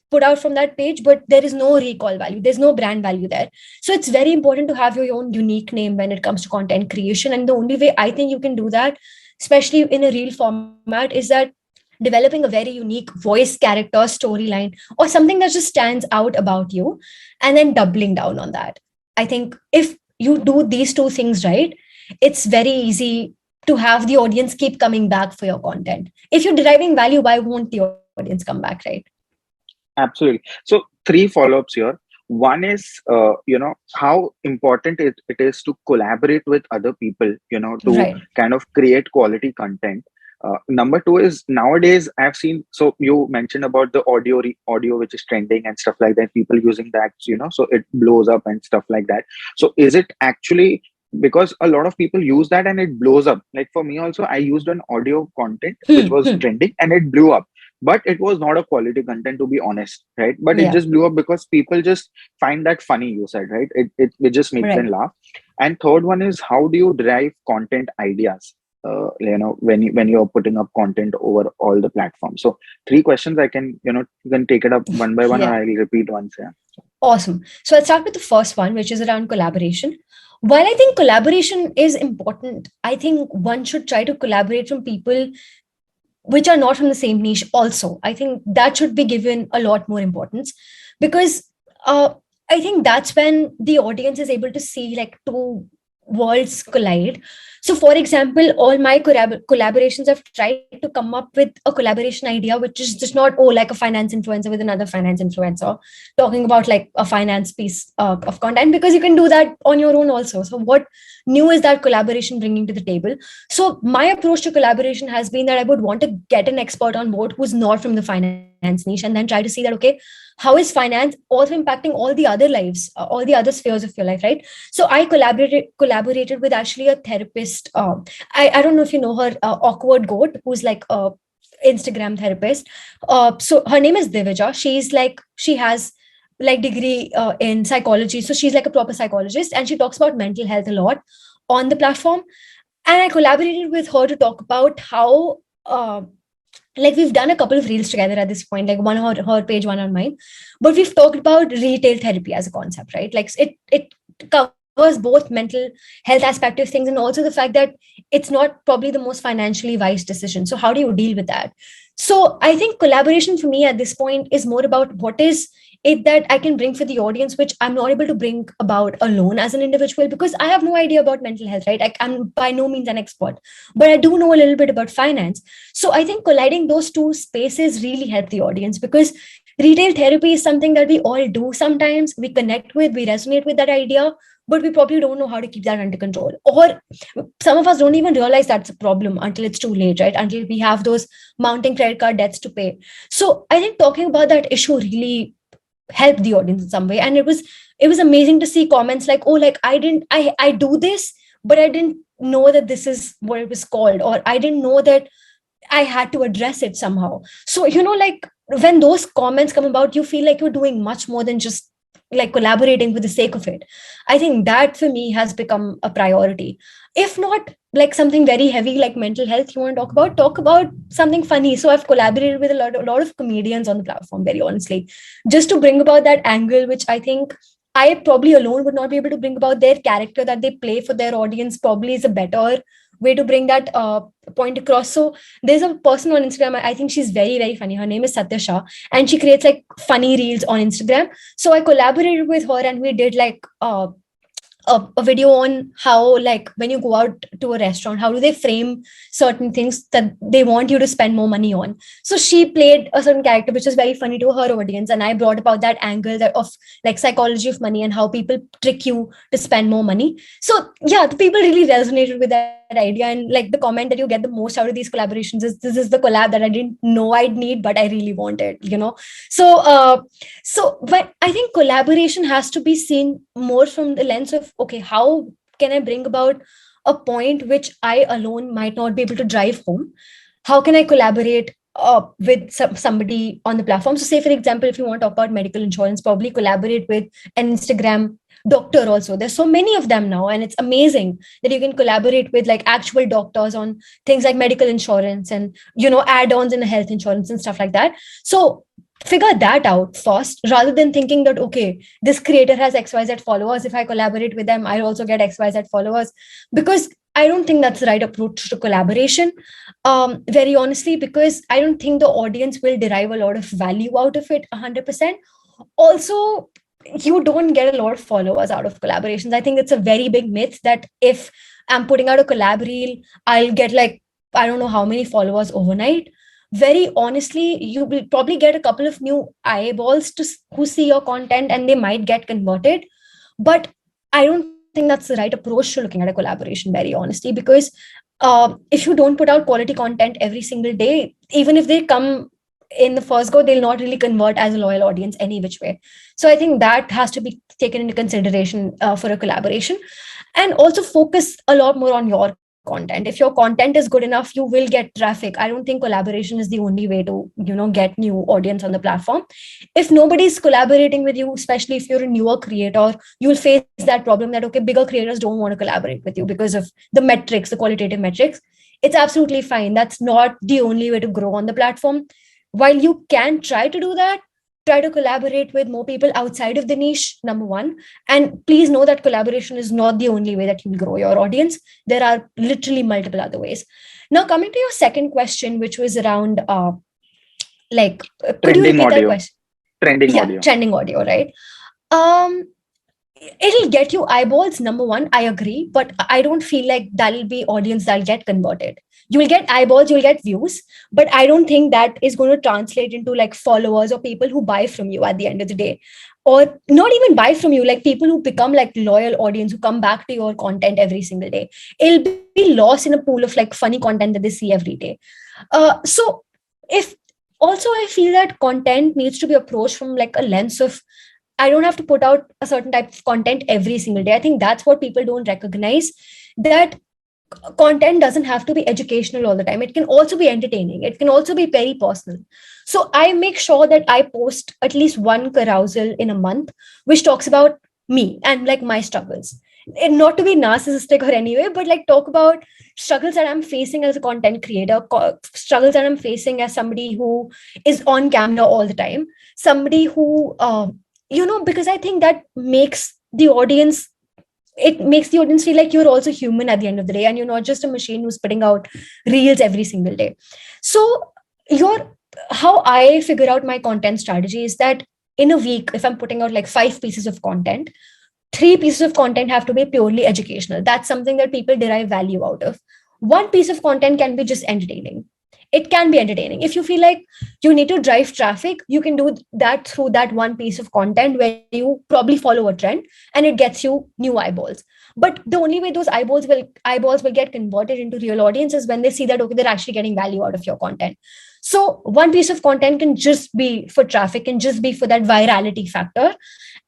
put out from that page but there is no recall value, there's no brand value there. So it's very important to have your own unique name when it comes to content creation, and the only way I think you can do that, especially in a reel format, is that developing a very unique voice, character, storyline, or something that just stands out about you, and then doubling down on that. I think if you do these two things right, it's very easy to have the audience keep coming back for your content. If you're deriving value, why won't the audience come back, right? Absolutely. So 3 follow-ups here. One is, how important it is to collaborate with other people, to Right. kind of create quality content. Number 2 is, nowadays I've seen, so you mentioned about the audio which is trending and stuff like that, people using that, so it blows up and stuff like that. So is it actually because a lot of people use that and it blows up? Like for me also, I used an audio content which was trending and it blew up, but it was not a quality content, to be honest, right? But it Yeah. just blew up because people just find that funny, you said, right? It just makes them Right. laugh. And third one is, how do you derive content ideas, when you're putting up content over all the platforms? So 3 questions. I can, you can take it up one by one, or Yeah. I'll repeat once. Yeah. Awesome. So let's start with the first one, which is around collaboration. While I think collaboration is important, I think one should try to collaborate from people which are not from the same niche also. I think that should be given a lot more importance, because uh, I think that's when the audience is able to see like two worlds collide. So for example, all my collaborations have tried to come up with a collaboration idea which is just not, oh, like a finance influencer with another finance influencer talking about like a finance piece of content, because you can do that on your own also. So what new is that collaboration bringing to the table? So my approach to collaboration has been that I would want to get an expert on board who's not from the finance niche, and then try to see that, okay, how is finance also impacting all the other lives, all the other spheres of your life, right? So I collaborated with actually a therapist. I don't know if you know her, Awkward Goat, who's like a Instagram therapist. So her name is Divija. She has like degree in psychology, so she's like a proper psychologist, and she talks about mental health a lot on the platform. And I collaborated with her to talk about how like we've done a couple of reels together at this point, like one on her page, one on mine, but we've talked about retail therapy as a concept, right? Like it covers both mental health aspect of things and also the fact that it's not probably the most financially wise decision. So how do you deal with that? So I think collaboration for me at this point is more about what is it that I can bring for the audience, which I'm not able to bring about alone as an individual, because I have no idea about mental health, right? I'm by no means an expert, but I do know a little bit about finance. So I think colliding those two spaces really help the audience, because retail therapy is something that we all do sometimes. We connect with, we resonate with that idea, but we probably don't know how to keep that under control. Or some of us don't even realize that's a problem until it's too late, right? Until we have those mounting credit card debts to pay. So I think talking about that issue really helped the audience in some way. And it was amazing to see comments like, oh, like I do this, but I didn't know that this is what it was called, or I didn't know that I had to address it somehow. So, like when those comments come about, you feel like you're doing much more than just like collaborating for the sake of it. I think that for me has become a priority. If not like something very heavy like mental health you want to talk about something funny. So I've collaborated with a lot of comedians on the platform, very honestly, just to bring about that angle, which I think I probably alone would not be able to bring about. Their character that they play for their audience probably is a better way to bring that point across. So there's a person on Instagram, I think she's very, very funny. Her name is Satya Shah, and she creates like funny reels on Instagram. So I collaborated with her and we did like a video on how, like, when you go out to a restaurant, how do they frame certain things that they want you to spend more money on. So she played a certain character which was very funny to her audience, and I brought about that angle that of like psychology of money and how people trick you to spend more money. So yeah, the people really resonated with that idea, and like the comment that you get the most out of these collaborations is, this is the collab that I didn't know I'd need, but I really wanted, you know. So but I think collaboration has to be seen more from the lens of, okay, how can I bring about a point which I alone might not be able to drive home? How can I collaborate with somebody on the platform? So, say for example, if you want to talk about medical insurance, probably collaborate with an Instagram doctor also. There's so many of them now, and it's amazing that you can collaborate with like actual doctors on things like medical insurance and, you know, add-ons in health insurance and stuff like that. So figure that out first, rather than thinking that, okay, this creator has XYZ followers, if I collaborate with them, I'll also get XYZ followers. Because I don't think that's the right approach to collaboration, very honestly, because I don't think the audience will derive a lot of value out of it 100%. Also, you don't get a lot of followers out of collaborations. I think it's a very big myth that if I'm putting out a collab reel, I'll get like, I don't know how many followers overnight. Very honestly, you will probably get a couple of new eyeballs who see your content, and they might get converted. But I don't think that's the right approach to looking at a collaboration, very honestly, because if you don't put out quality content every single day, even if they come in the first go, they'll not really convert as a loyal audience any which way. So I think that has to be taken into consideration for a collaboration. And also focus a lot more on your content. If your content is good enough, you will get traffic. I don't think collaboration is the only way to, you know, get new audience on the platform. If nobody's collaborating with you, especially if you're a newer creator, you'll face that problem that, okay, bigger creators don't want to collaborate with you because of the metrics, the qualitative metrics. It's absolutely fine. That's not the only way to grow on the platform. While you can try to do that, try to collaborate with more people outside of the niche, number one. And please know that collaboration is not the only way that you will grow your audience. There are literally multiple other ways. Now, coming to your second question, which was around could you Trending repeat that audio. question? Trending Yeah, audio. trending audio, right? um it'll get you eyeballs, number one, I agree, but I don't feel like that'll be audience that'll get converted. You will get eyeballs, you'll get views, but I don't think that is going to translate into like followers or people who buy from you at the end of the day. Or not even buy from you, like people who become like loyal audience who come back to your content every single day. It'll be lost in a pool of like funny content that they see every day. So if also I feel that content needs to be approached from like a lens of, I don't have to put out a certain type of content every single day. I think that's what people don't recognize, that content doesn't have to be educational all the time. It can also be entertaining. It can also be very personal. So I make sure that I post at least one carousel in a month, which talks about me and like my struggles. And not to be narcissistic or anyway, but like talk about struggles that I'm facing as a content creator, struggles that I'm facing as somebody who is on camera all the time, somebody who, because I think that makes the audience, it makes the audience feel like you're also human at the end of the day, and you're not just a machine who's putting out reels every single day. So your how I figure out my content strategy is that in a week, if I'm putting out like 5 pieces of content, 3 pieces of content have to be purely educational. That's something that people derive value out of. One piece of content can be just entertaining. It can be entertaining. If you feel like you need to drive traffic, you can do that through that one piece of content where you probably follow a trend and it gets you new eyeballs. But the only way those eyeballs will get converted into real audience is when they see that, okay, they're actually getting value out of your content. So one piece of content can just be for traffic, can just be for that virality factor.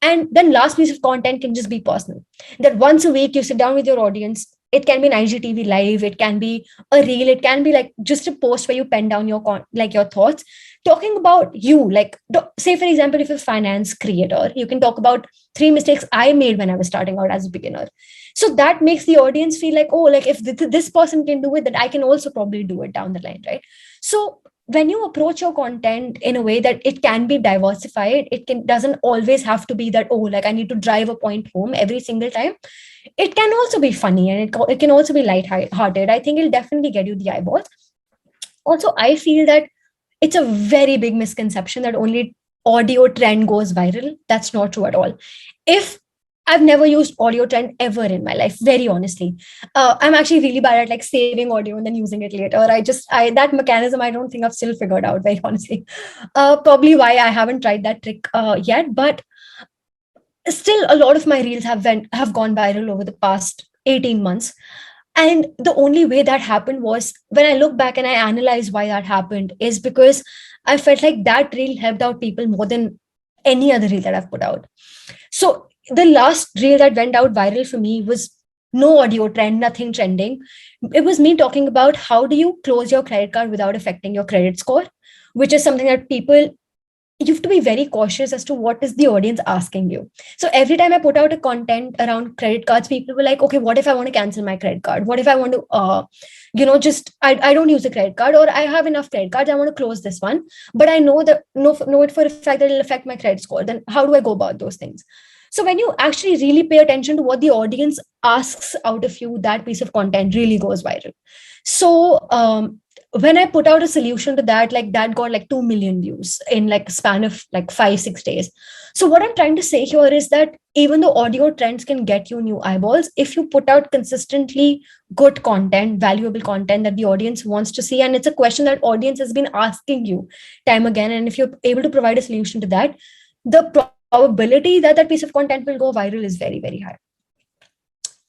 And then last piece of content can just be personal. That once a week you sit down with your audience. It can be an IGTV live, it can be a reel, it can be like just a post where you pen down your your thoughts, talking about you. Like, say for example, if you're a finance creator, you can talk about 3 mistakes I made when I was starting out as a beginner. So that makes the audience feel like, oh, like if this person can do it, then I can also probably do it down the line, right? So when you approach your content in a way that it can be diversified, doesn't always have to be that, oh, like I need to drive a point home every single time. It can also be funny, and it can also be light-hearted. I think it'll definitely get you the eyeballs. Also, I feel that it's a very big misconception that only audio trend goes viral. That's not true at all. If I've never used audio trend ever in my life, very honestly. I'm actually really bad at like saving audio and then using it later. That mechanism, I don't think I've still figured out, very honestly. Probably why I haven't tried that trick yet. But still, a lot of my reels have gone viral over the past 18 months. And the only way that happened was, when I look back and I analyze why that happened, is because I felt like that reel helped out people more than any other reel that I've put out. So the last reel that went out viral for me was no audio trend, nothing trending. It was me talking about how do you close your credit card without affecting your credit score, which is something that you have to be very cautious as to what is the audience asking you. So every time I put out a content around credit cards, people were like, okay, what if I want to cancel my credit card? What if I want to, I don't use a credit card, or I have enough credit cards, I want to close this one, but I know it for a fact that it'll affect my credit score. Then how do I go about those things? So when you actually really pay attention to what the audience asks out of you, that piece of content really goes viral. So when I put out a solution to that, like that got like 2 million views in like a span of like 5-6 days. So what I'm trying to say here is that even though audio trends can get you new eyeballs, if you put out consistently good content, valuable content that the audience wants to see, and it's a question that audience has been asking you time again, and if you're able to provide a solution to that, the probability that that piece of content will go viral is very, very high.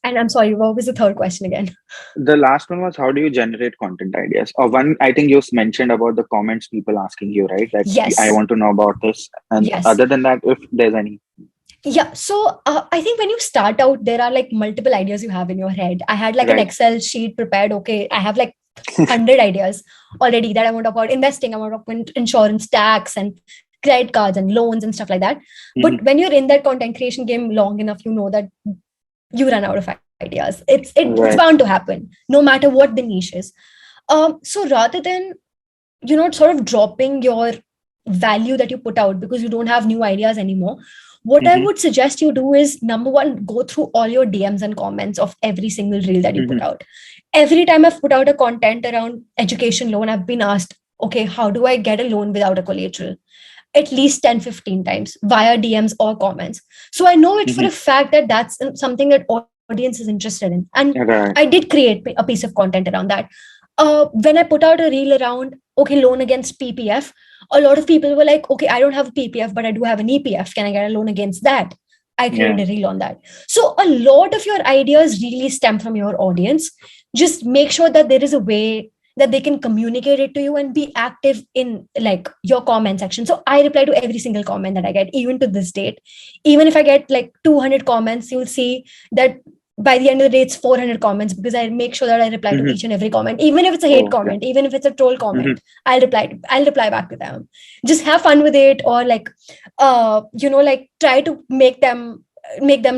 And I'm sorry, what was the third question again? The last one was, how do you generate content ideas? Or one, I think you mentioned about the comments people asking you, right? That Yes. I want to know about this. And Yes. other than that, if there's any. Yeah. So I think when you start out, there are like multiple ideas you have in your head. I had like an Excel sheet prepared. Okay, I have like 100 ideas already that I want to talk about investing. I want to talk about insurance, tax, and credit cards and loans and stuff like that. But when you're in that content creation game long enough, you know that you run out of ideas. It's bound to happen, no matter what the niche is. So rather than, sort of dropping your value that you put out because you don't have new ideas anymore, what I would suggest you do is, number one, go through all your DMs and comments of every single reel that you put out. Every time I've put out a content around education loan, I've been asked, okay, how do I get a loan without a collateral? At least 10-15 times via DMs or comments. So I know it for a fact that that's something that audience is interested in. And I did create a piece of content around that. When I put out a reel around, okay, loan against PPF, a lot of people were like, okay, I don't have a PPF, but I do have an EPF. Can I get a loan against that? I created a reel on that. So a lot of your ideas really stem from your audience. Just make sure that there is a way that they can communicate it to you and be active in like your comment section. So I reply to every single comment that I get, even to this date. Even if I get like 200 comments, you'll see that by the end of the day, it's 400 comments, because I make sure that I reply to each and every comment, even if it's a hate comment, even if it's a troll comment, I'll reply back to them. Just have fun with it, or like, like try to make them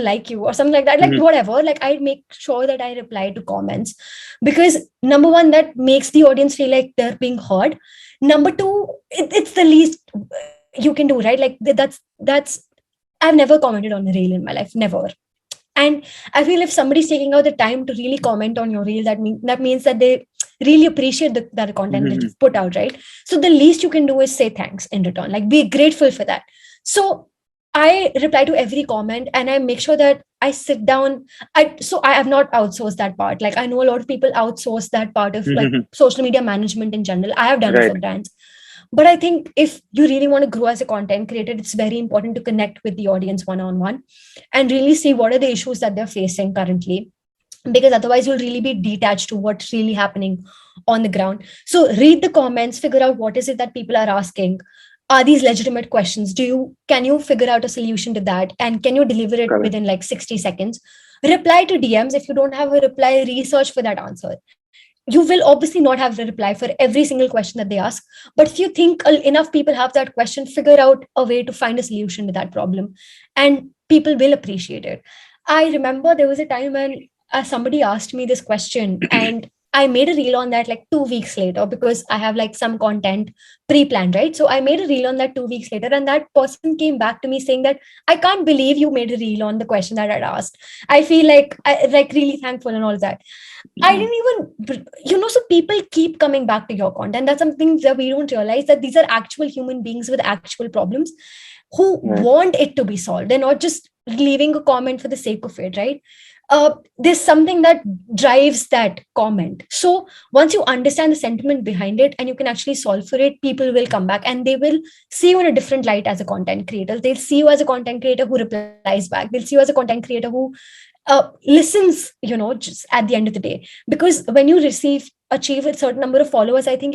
like you or something like that, like whatever. Like I make sure that I reply to comments, because number one, that makes the audience feel like they're being heard. Number two, it's the least you can do, right? Like that's I've never commented on a reel in my life, never. And I feel if somebody's taking out the time to really comment on your reel, that means that they really appreciate that content that you've put out, right? So the least you can do is say thanks in return, like be grateful for that. So I reply to every comment, and I make sure that I sit down. I have not outsourced that part. Like I know a lot of people outsource that part of like social media management in general. I have done it for brands. But I think if you really want to grow as a content creator, it's very important to connect with the audience one-on-one and really see what are the issues that they're facing currently, because otherwise you'll really be detached to what's really happening on the ground. So read the comments, figure out what is it that people are asking. Are these legitimate questions? Can you figure out a solution to that? And can you deliver it within like 60 seconds? Reply to DMs. If you don't have a reply, research for that answer. You will obviously not have a reply for every single question that they ask. But if you think enough people have that question, figure out a way to find a solution to that problem. And people will appreciate it. I remember there was a time when somebody asked me this question, and I made a reel on that like 2 weeks later, because I have like some content pre-planned, right? So I made a reel on that 2 weeks later, and that person came back to me saying that, I can't believe you made a reel on the question that I'd asked. I feel like really thankful and all that. I didn't even, so people keep coming back to your content. That's something that we don't realize, that these are actual human beings with actual problems who want it to be solved. They're not just leaving a comment for the sake of it, right? There's something that drives that comment. So once you understand the sentiment behind it and you can actually solve for it, people will come back and they will see you in a different light as a content creator. They'll see you as a content creator who replies back. They'll see you as a content creator who listens, just at the end of the day. Because when you achieve a certain number of followers, I think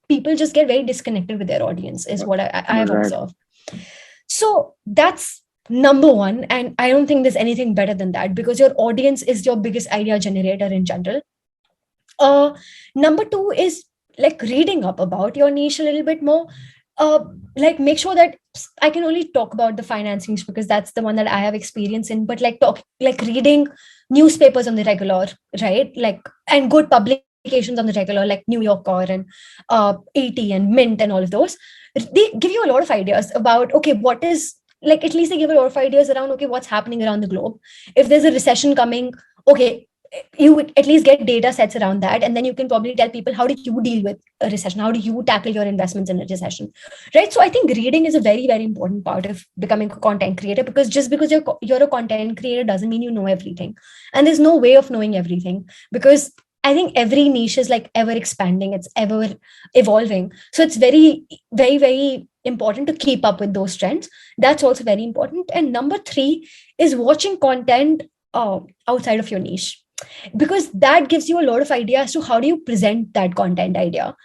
people just get very disconnected with their audience, is what I have Right. observed. So that's number one. And I don't think there's anything better than that, because your audience is your biggest idea generator in general. Number two is like reading up about your niche a little bit more. Like make sure that I can only talk about the finance niche because that's the one that I have experience in, but like reading newspapers on the regular, right? Like, and good publications on the regular, like New Yorker and AT and Mint and all of those. They give you a lot of ideas about, okay, what is, like, at least they give a lot of ideas around, okay, what's happening around the globe. If there's a recession coming, okay, you would at least get data sets around that, and then you can probably tell people, how do you deal with a recession, how do you tackle your investments in a recession, right? So I think reading is a very, very important part of becoming a content creator, because just because you're a content creator doesn't mean you know everything, and there's no way of knowing everything, because I think every niche is like ever expanding, it's ever evolving. So it's very, very, very important to keep up with those trends. That's also very important. And number three is watching content outside of your niche, because that gives you a lot of ideas to how do you present that content idea.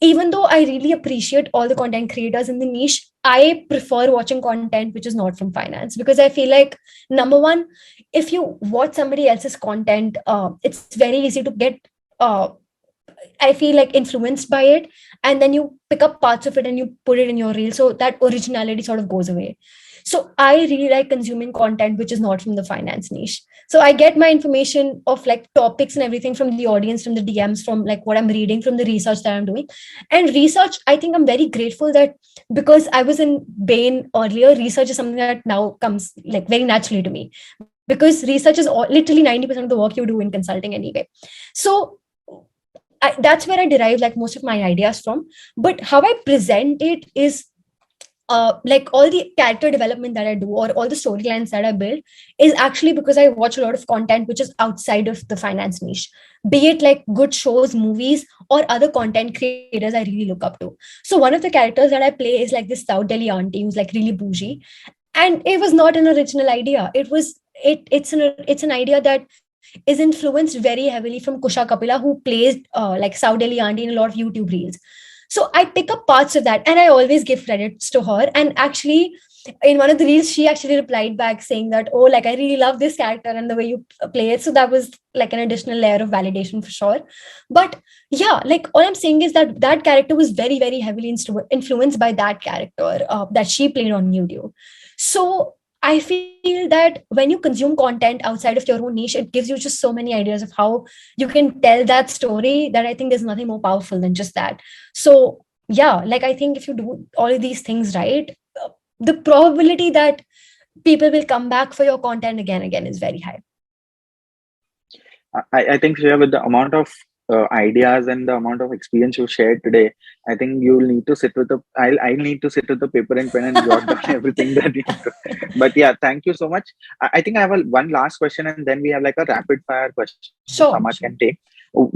Even though I really appreciate all the content creators in the niche, I prefer watching content which is not from finance, because I feel like, number one, if you watch somebody else's content, it's very easy to get, I feel like, influenced by it, and then you pick up parts of it and you put it in your reel. So that originality sort of goes away. So I really like consuming content which is not from the finance niche. So I get my information of like topics and everything from the audience, from the DMs, from like what I'm reading, from the research that I'm doing. And research, I think I'm very grateful that, because I was in Bain earlier, research is something that now comes like very naturally to me, because research is literally 90% of the work you do in consulting anyway. So that's where I derive like most of my ideas from. But how I present it is, like all the character development that I do or all the storylines that I build is actually because I watch a lot of content which is outside of the finance niche, be it like good shows, movies, or other content creators I really look up to. So one of the characters that I play is like this South Delhi auntie who's like really bougie, and it was not an original idea. It's an idea that is influenced very heavily from Kusha Kapila, who plays like South Delhi auntie in a lot of YouTube reels. So I pick up parts of that and I always give credits to her. And actually, in one of the reels, she actually replied back saying that, oh, like, I really love this character and the way you play it. So that was like an additional layer of validation for sure. But yeah, like all I'm saying is that that character was very, very heavily influenced by that character that she played on YouTube. So I feel that when you consume content outside of your own niche, it gives you just so many ideas of how you can tell that story, that I think there's nothing more powerful than just that. So yeah, like I think if you do all of these things right, the probability that people will come back for your content again is very high. I think, Shreya, with the amount of ideas and the amount of experience you shared today, I think you'll need to sit with the. I'll need to sit with the paper and pen and jot down everything that you. But yeah, thank you so much. I think I have one last question, and then we have like a rapid fire question. Sure. Samarth can take.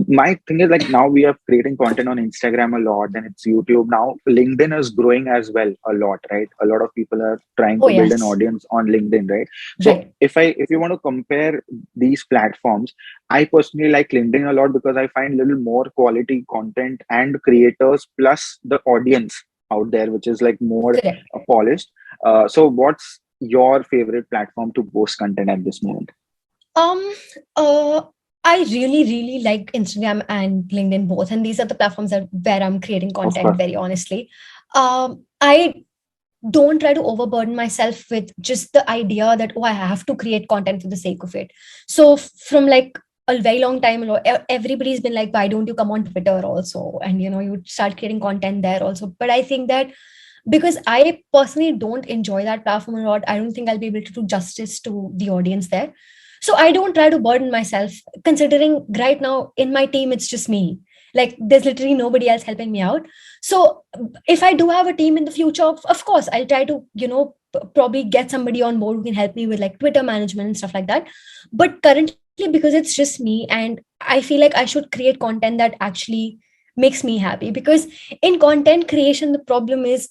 My thing is like now we are creating content on Instagram a lot, and it's YouTube now. LinkedIn is growing as well a lot, right? A lot of people are trying to build an audience on LinkedIn, right? So if you want to compare these platforms, I personally like LinkedIn a lot because I find little more quality content and creators plus the audience out there, which is like more polished. So what's your favorite platform to post content at this moment? I really, really like Instagram and LinkedIn both. And these are the platforms where I'm creating content, very honestly. I don't try to overburden myself with just the idea that, oh, I have to create content for the sake of it. So from like a very long time, everybody's been like, why don't you come on Twitter also? And, you start creating content there also. But I think that because I personally don't enjoy that platform a lot, I don't think I'll be able to do justice to the audience there. So I don't try to burden myself, considering right now in my team, it's just me. Like there's literally nobody else helping me out. So if I do have a team in the future, of course I'll try to, probably get somebody on board who can help me with like Twitter management and stuff like that. But currently, because it's just me, and I feel like I should create content that actually makes me happy, because in content creation the problem is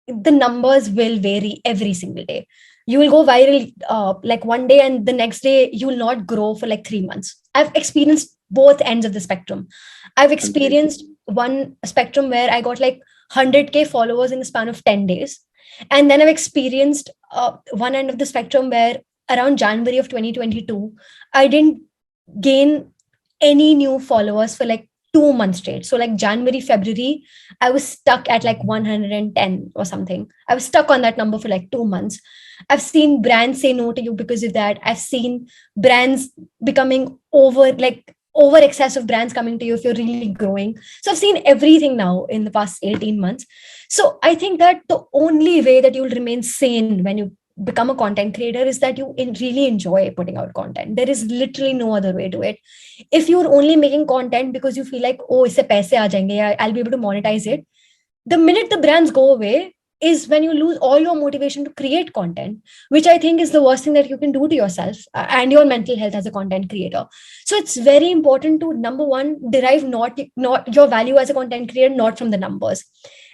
the numbers will vary every single day. You will go viral like one day, and the next day you will not grow for like 3 months. I've experienced both ends of the spectrum. I've Agreed. experienced one spectrum where I got like 100K followers in the span of 10 days. And then I've experienced one end of the spectrum where around January of 2022, I didn't gain any new followers for like 2 months straight. So like January, February, I was stuck at like 110 or something. I was stuck on that number for like 2 months. I've seen brands say no to you because of that. I've seen brands becoming over excess of brands coming to you if you're really growing. So I've seen everything now in the past 18 months. So I think that the only way that you'll remain sane when you become a content creator is that you really enjoy putting out content. There is literally no other way to it. If you're only making content because you feel like, oh, isse paise aa jayenge, I'll be able to monetize it, the minute the brands go away is when you lose all your motivation to create content, which I think is the worst thing that you can do to yourself and your mental health as a content creator. So it's very important to, number one, derive not your value as a content creator not from the numbers.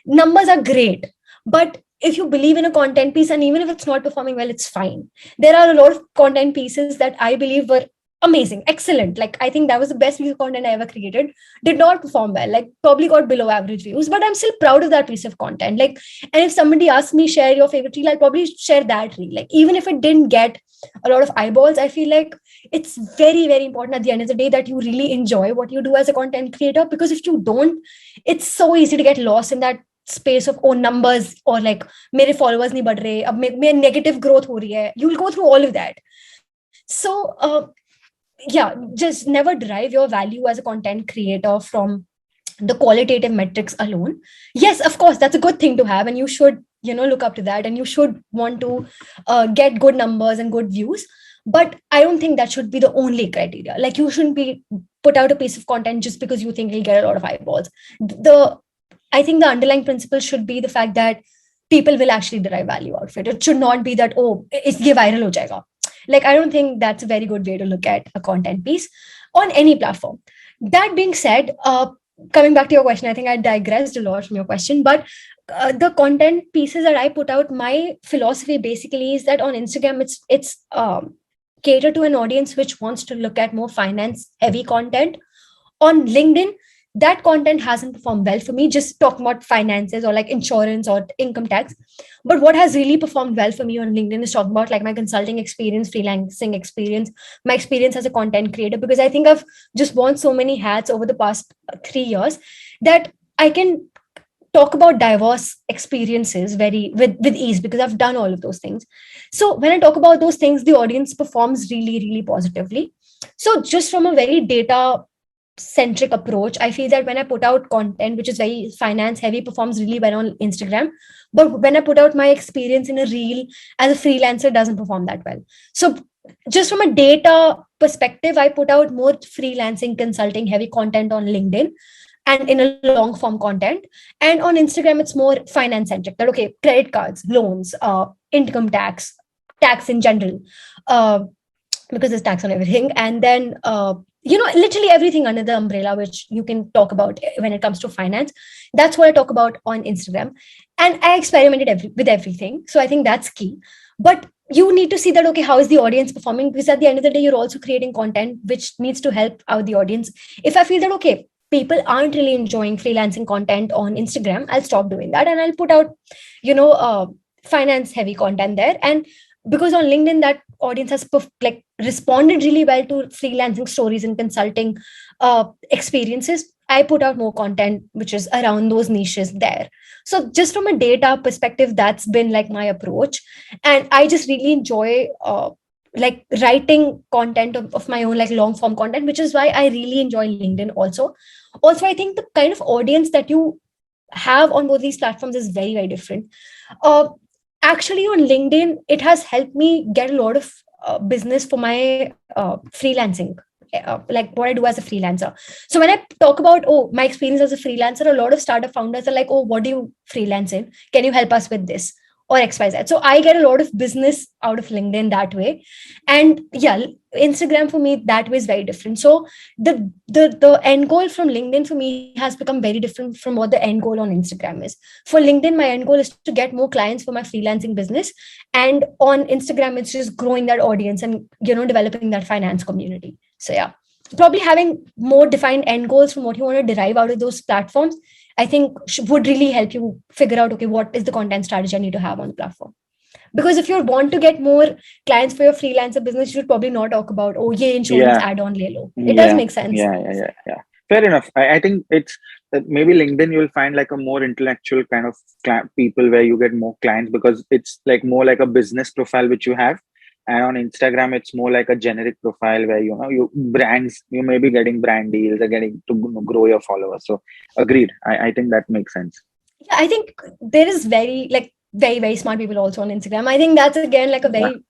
Numbers are great, but if you believe in a content piece, and even if it's not performing well, it's fine. There are a lot of content pieces that I believe were amazing, excellent. Like I think that was the best piece of content I ever created. Did not perform well, like probably got below average views, but I'm still proud of that piece of content. Like, and if somebody asks me share your favorite reel, I'll probably share that reel. Like even if it didn't get a lot of eyeballs, I feel like it's very, very important at the end of the day that you really enjoy what you do as a content creator, because if you don't, it's so easy to get lost in that space of oh numbers, or like mere followers nahi बढ़ रहे, अब मेरे negative growth हो रही है. You'll go through all of that. So yeah, just never derive your value as a content creator from the qualitative metrics alone. Yes, of course, that's a good thing to have, and you should, look up to that, and you should want to get good numbers and good views. But I don't think that should be the only criteria. Like you shouldn't be put out a piece of content just because you think you'll get a lot of eyeballs. I think the underlying principle should be the fact that people will actually derive value out of it. It should not be that, oh, it's viral ho jayega. Like, I don't think that's a very good way to look at a content piece on any platform. That being said, coming back to your question, I think I digressed a lot from your question, but the content pieces that I put out, my philosophy basically is that on Instagram, it's cater to an audience which wants to look at more finance heavy content. On LinkedIn, that content hasn't performed well for me, just talking about finances or like insurance or income tax. But what has really performed well for me on LinkedIn is talking about like my consulting experience, freelancing experience, my experience as a content creator, because I think I've just worn so many hats over the past 3 years that I can talk about diverse experiences with ease, because I've done all of those things. So when I talk about those things, the audience performs really, really positively. So just from a very data centric approach, I feel that when I put out content which is very finance heavy, performs really well on Instagram. But when I put out my experience in a reel as a freelancer, doesn't perform that well. So just from a data perspective, I put out more freelancing consulting heavy content on LinkedIn and in a long form content. And on Instagram, it's more finance centric, that okay, credit cards, loans, income tax in general, because there's tax on everything. And then literally everything under the umbrella which you can talk about when it comes to finance. That's what I talk about on Instagram. And I experimented with everything. So I think that's key. But you need to see that, okay, how is the audience performing? Because at the end of the day, you're also creating content which needs to help out the audience. If I feel that, okay, people aren't really enjoying freelancing content on Instagram, I'll stop doing that. And I'll put out, finance heavy content there. And because on LinkedIn, that audience has responded really well to freelancing stories and consulting experiences, I put out more content which is around those niches there. So just from a data perspective, that's been like my approach. And I just really enjoy like writing content of my own, like long form content, which is why I really enjoy LinkedIn also. Also, I think the kind of audience that you have on both these platforms is very, very different. Actually, on LinkedIn, it has helped me get a lot of business for my freelancing like what I do as a freelancer. So when I talk about, oh, my experience as a freelancer, a lot of startup founders are like, oh, what do you freelance in? Can you help us with this? Or XYZ. So I get a lot of business out of LinkedIn that way. And yeah, Instagram for me, that way is very different. So the end goal from LinkedIn for me has become very different from what the end goal on Instagram is. For LinkedIn, my end goal is to get more clients for my freelancing business. And on Instagram, it's just growing that audience and, developing that finance community. So yeah, probably having more defined end goals from what you want to derive out of those platforms, I think would really help you figure out, okay, what is the content strategy I need to have on the platform? Because if you want to get more clients for your freelancer business, you should probably not talk about, oh, yeah, insurance add-on Lelo. It does make sense. Yeah. Fair enough. I think it's maybe LinkedIn, you'll find like a more intellectual kind of people where you get more clients, because it's like more like a business profile which you have. And on Instagram, it's more like a generic profile where, you brands, you may be getting brand deals or getting to grow your followers. So agreed. I think that makes sense. Yeah, I think there is very, very smart people also on Instagram. I think that's again like a very,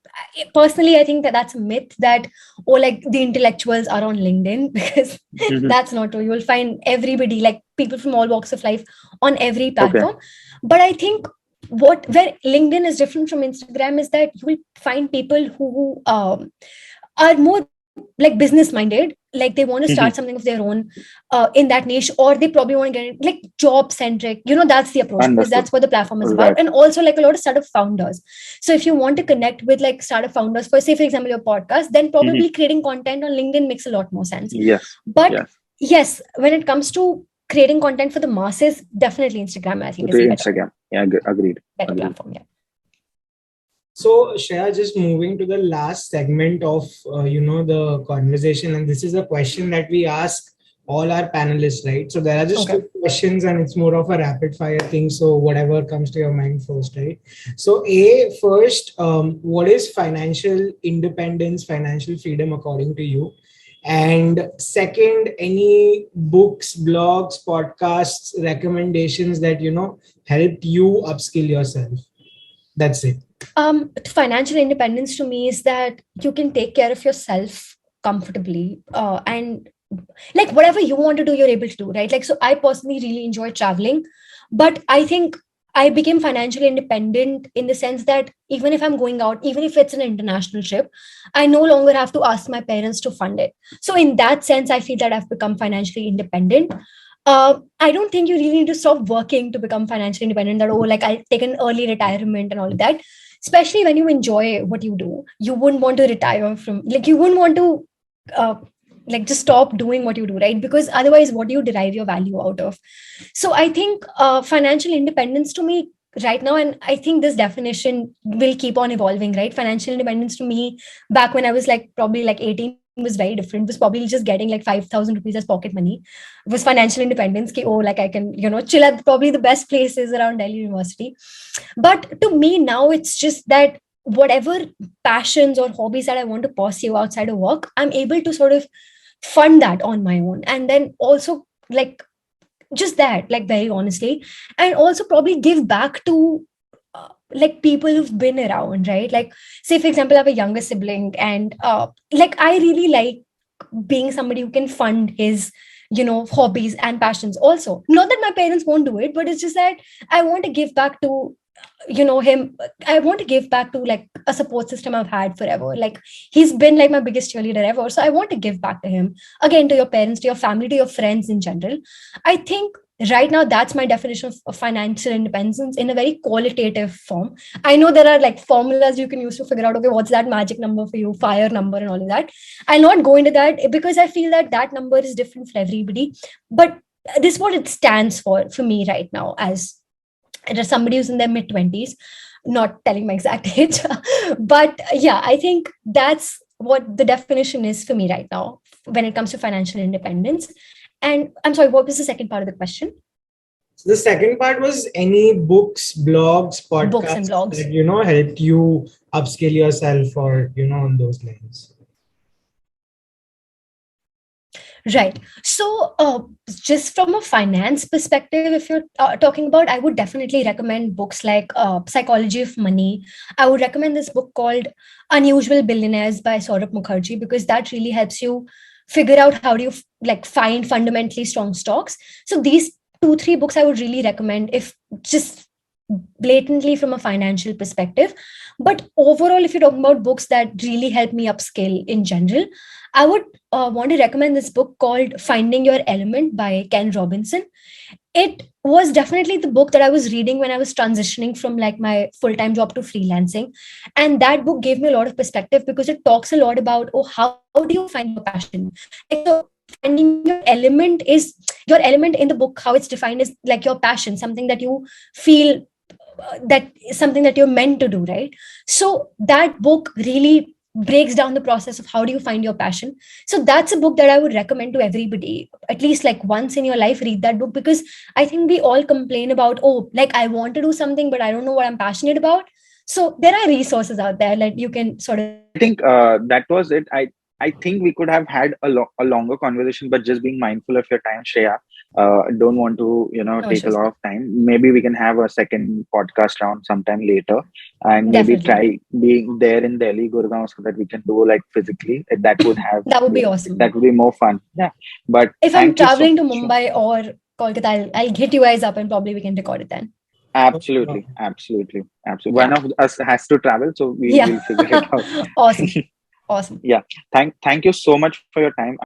personally, I think that's a myth that, oh, like the intellectuals are on LinkedIn, because that's not true. You will find everybody, like people from all walks of life on every platform. Okay. But I think where LinkedIn is different from Instagram is that you will find people who are more like business minded, like they want to start something of their own in that niche, or they probably want to get it like job centric, that's the approach. Understood. Because that's what the platform is about. And also like a lot of startup founders. So if you want to connect with like startup founders for, say, for example, your podcast, then probably creating content on LinkedIn makes a lot more sense. Yes. But yes, when it comes to creating content for the masses, definitely Instagram, I think, is Instagram. Yeah, agreed. Better platform. Yeah. So Shreya, just moving to the last segment of the conversation, and this is a question that we ask all our panelists, right? So there are just two questions, and it's more of a rapid fire thing. So whatever comes to your mind first, right? So first, what is financial independence, financial freedom according to you? And second, any books, blogs, podcasts, recommendations that helped you upskill yourself? That's it. Financial independence to me is that you can take care of yourself comfortably, and like whatever you want to do, you're able to do, right? Like, so I personally really enjoy traveling, but I think I became financially independent in the sense that even if I'm going out, even if it's an international trip, I no longer have to ask my parents to fund it. So in that sense, I feel that I've become financially independent. I don't think you really need to stop working to become financially independent, that, oh, like I'll take an early retirement and all of that. Especially when you enjoy what you do, you wouldn't want to retire from, like, you wouldn't want to like just stop doing what you do, right? Because otherwise, what do you derive your value out of? So I think financial independence to me right now, and I think this definition will keep on evolving, right? Financial independence to me back when I was like probably like 18 was very different. It was probably just getting like 5,000 rupees as pocket money. It was financial independence. Oh, like I can, chill at probably the best places around Delhi University. But to me now, it's just that whatever passions or hobbies that I want to pursue outside of work, I'm able to sort of fund that on my own. And then also like just that, like very honestly, and also probably give back to like people who've been around, right? Like, say, for example, I have a younger sibling, and like I really like being somebody who can fund his hobbies and passions also. Not that my parents won't do it, but it's just that I want to give back to him. I want to give back to like a support system I've had forever. Like, he's been like my biggest cheerleader ever, so I want to give back to him. Again, to your parents, to your family, to your friends in general. I think right now that's my definition of financial independence in a very qualitative form. I know there are like formulas you can use to figure out, okay, what's that magic number for you, fire number and all of that. I'll not go into that because I feel that that number is different for everybody, but this is what it stands for me right now, as somebody who's in their mid-20s, not telling my exact age. But yeah, I think that's what the definition is for me right now when it comes to financial independence. And I'm sorry, what was the second part of the question? So the second part was any books, blogs, podcasts books and blogs that, helped you upskill yourself or, on those lines. Right. So just from a finance perspective, if you're talking about, I would definitely recommend books like Psychology of Money. I would recommend this book called Unusual Billionaires by Saurabh Mukherjee, because that really helps you figure out how do you like find fundamentally strong stocks. So these 2-3 books I would really recommend, if just blatantly from a financial perspective. But overall, if you're talking about books that really help me upskill in general, I would want to recommend this book called Finding Your Element by Ken Robinson. It was definitely the book that I was reading when I was transitioning from like my full-time job to freelancing. And that book gave me a lot of perspective because it talks a lot about, oh, how do you find your passion? Like, so finding your element in the book, how it's defined is like your passion, something that you feel that is something that you're meant to do, right? So that book really breaks down the process of how do you find your passion. So that's a book that I would recommend to everybody, at least like once in your life, read that book, because I think we all complain about, oh, like I want to do something but I don't know what I'm passionate about. So there are resources out there that you can sort of. I think that was it. I think we could have had a longer conversation, but just being mindful of your time, Shreya. Don't want to No take a issues. lot of time. Maybe we can have a second podcast round sometime later, and maybe Definitely. try being there in Delhi, Gurgaon, so that we can do like physically. That would have That would be awesome. that would be more fun. Yeah. But If I'm thank you so traveling to much. Mumbai or Kolkata, I'll hit you guys up and probably we can record it then. Absolutely, absolutely, absolutely. One Yeah. of us has to travel, so we'll Yeah. figure it out. Awesome. Awesome. Yeah. Thank you so much for your time.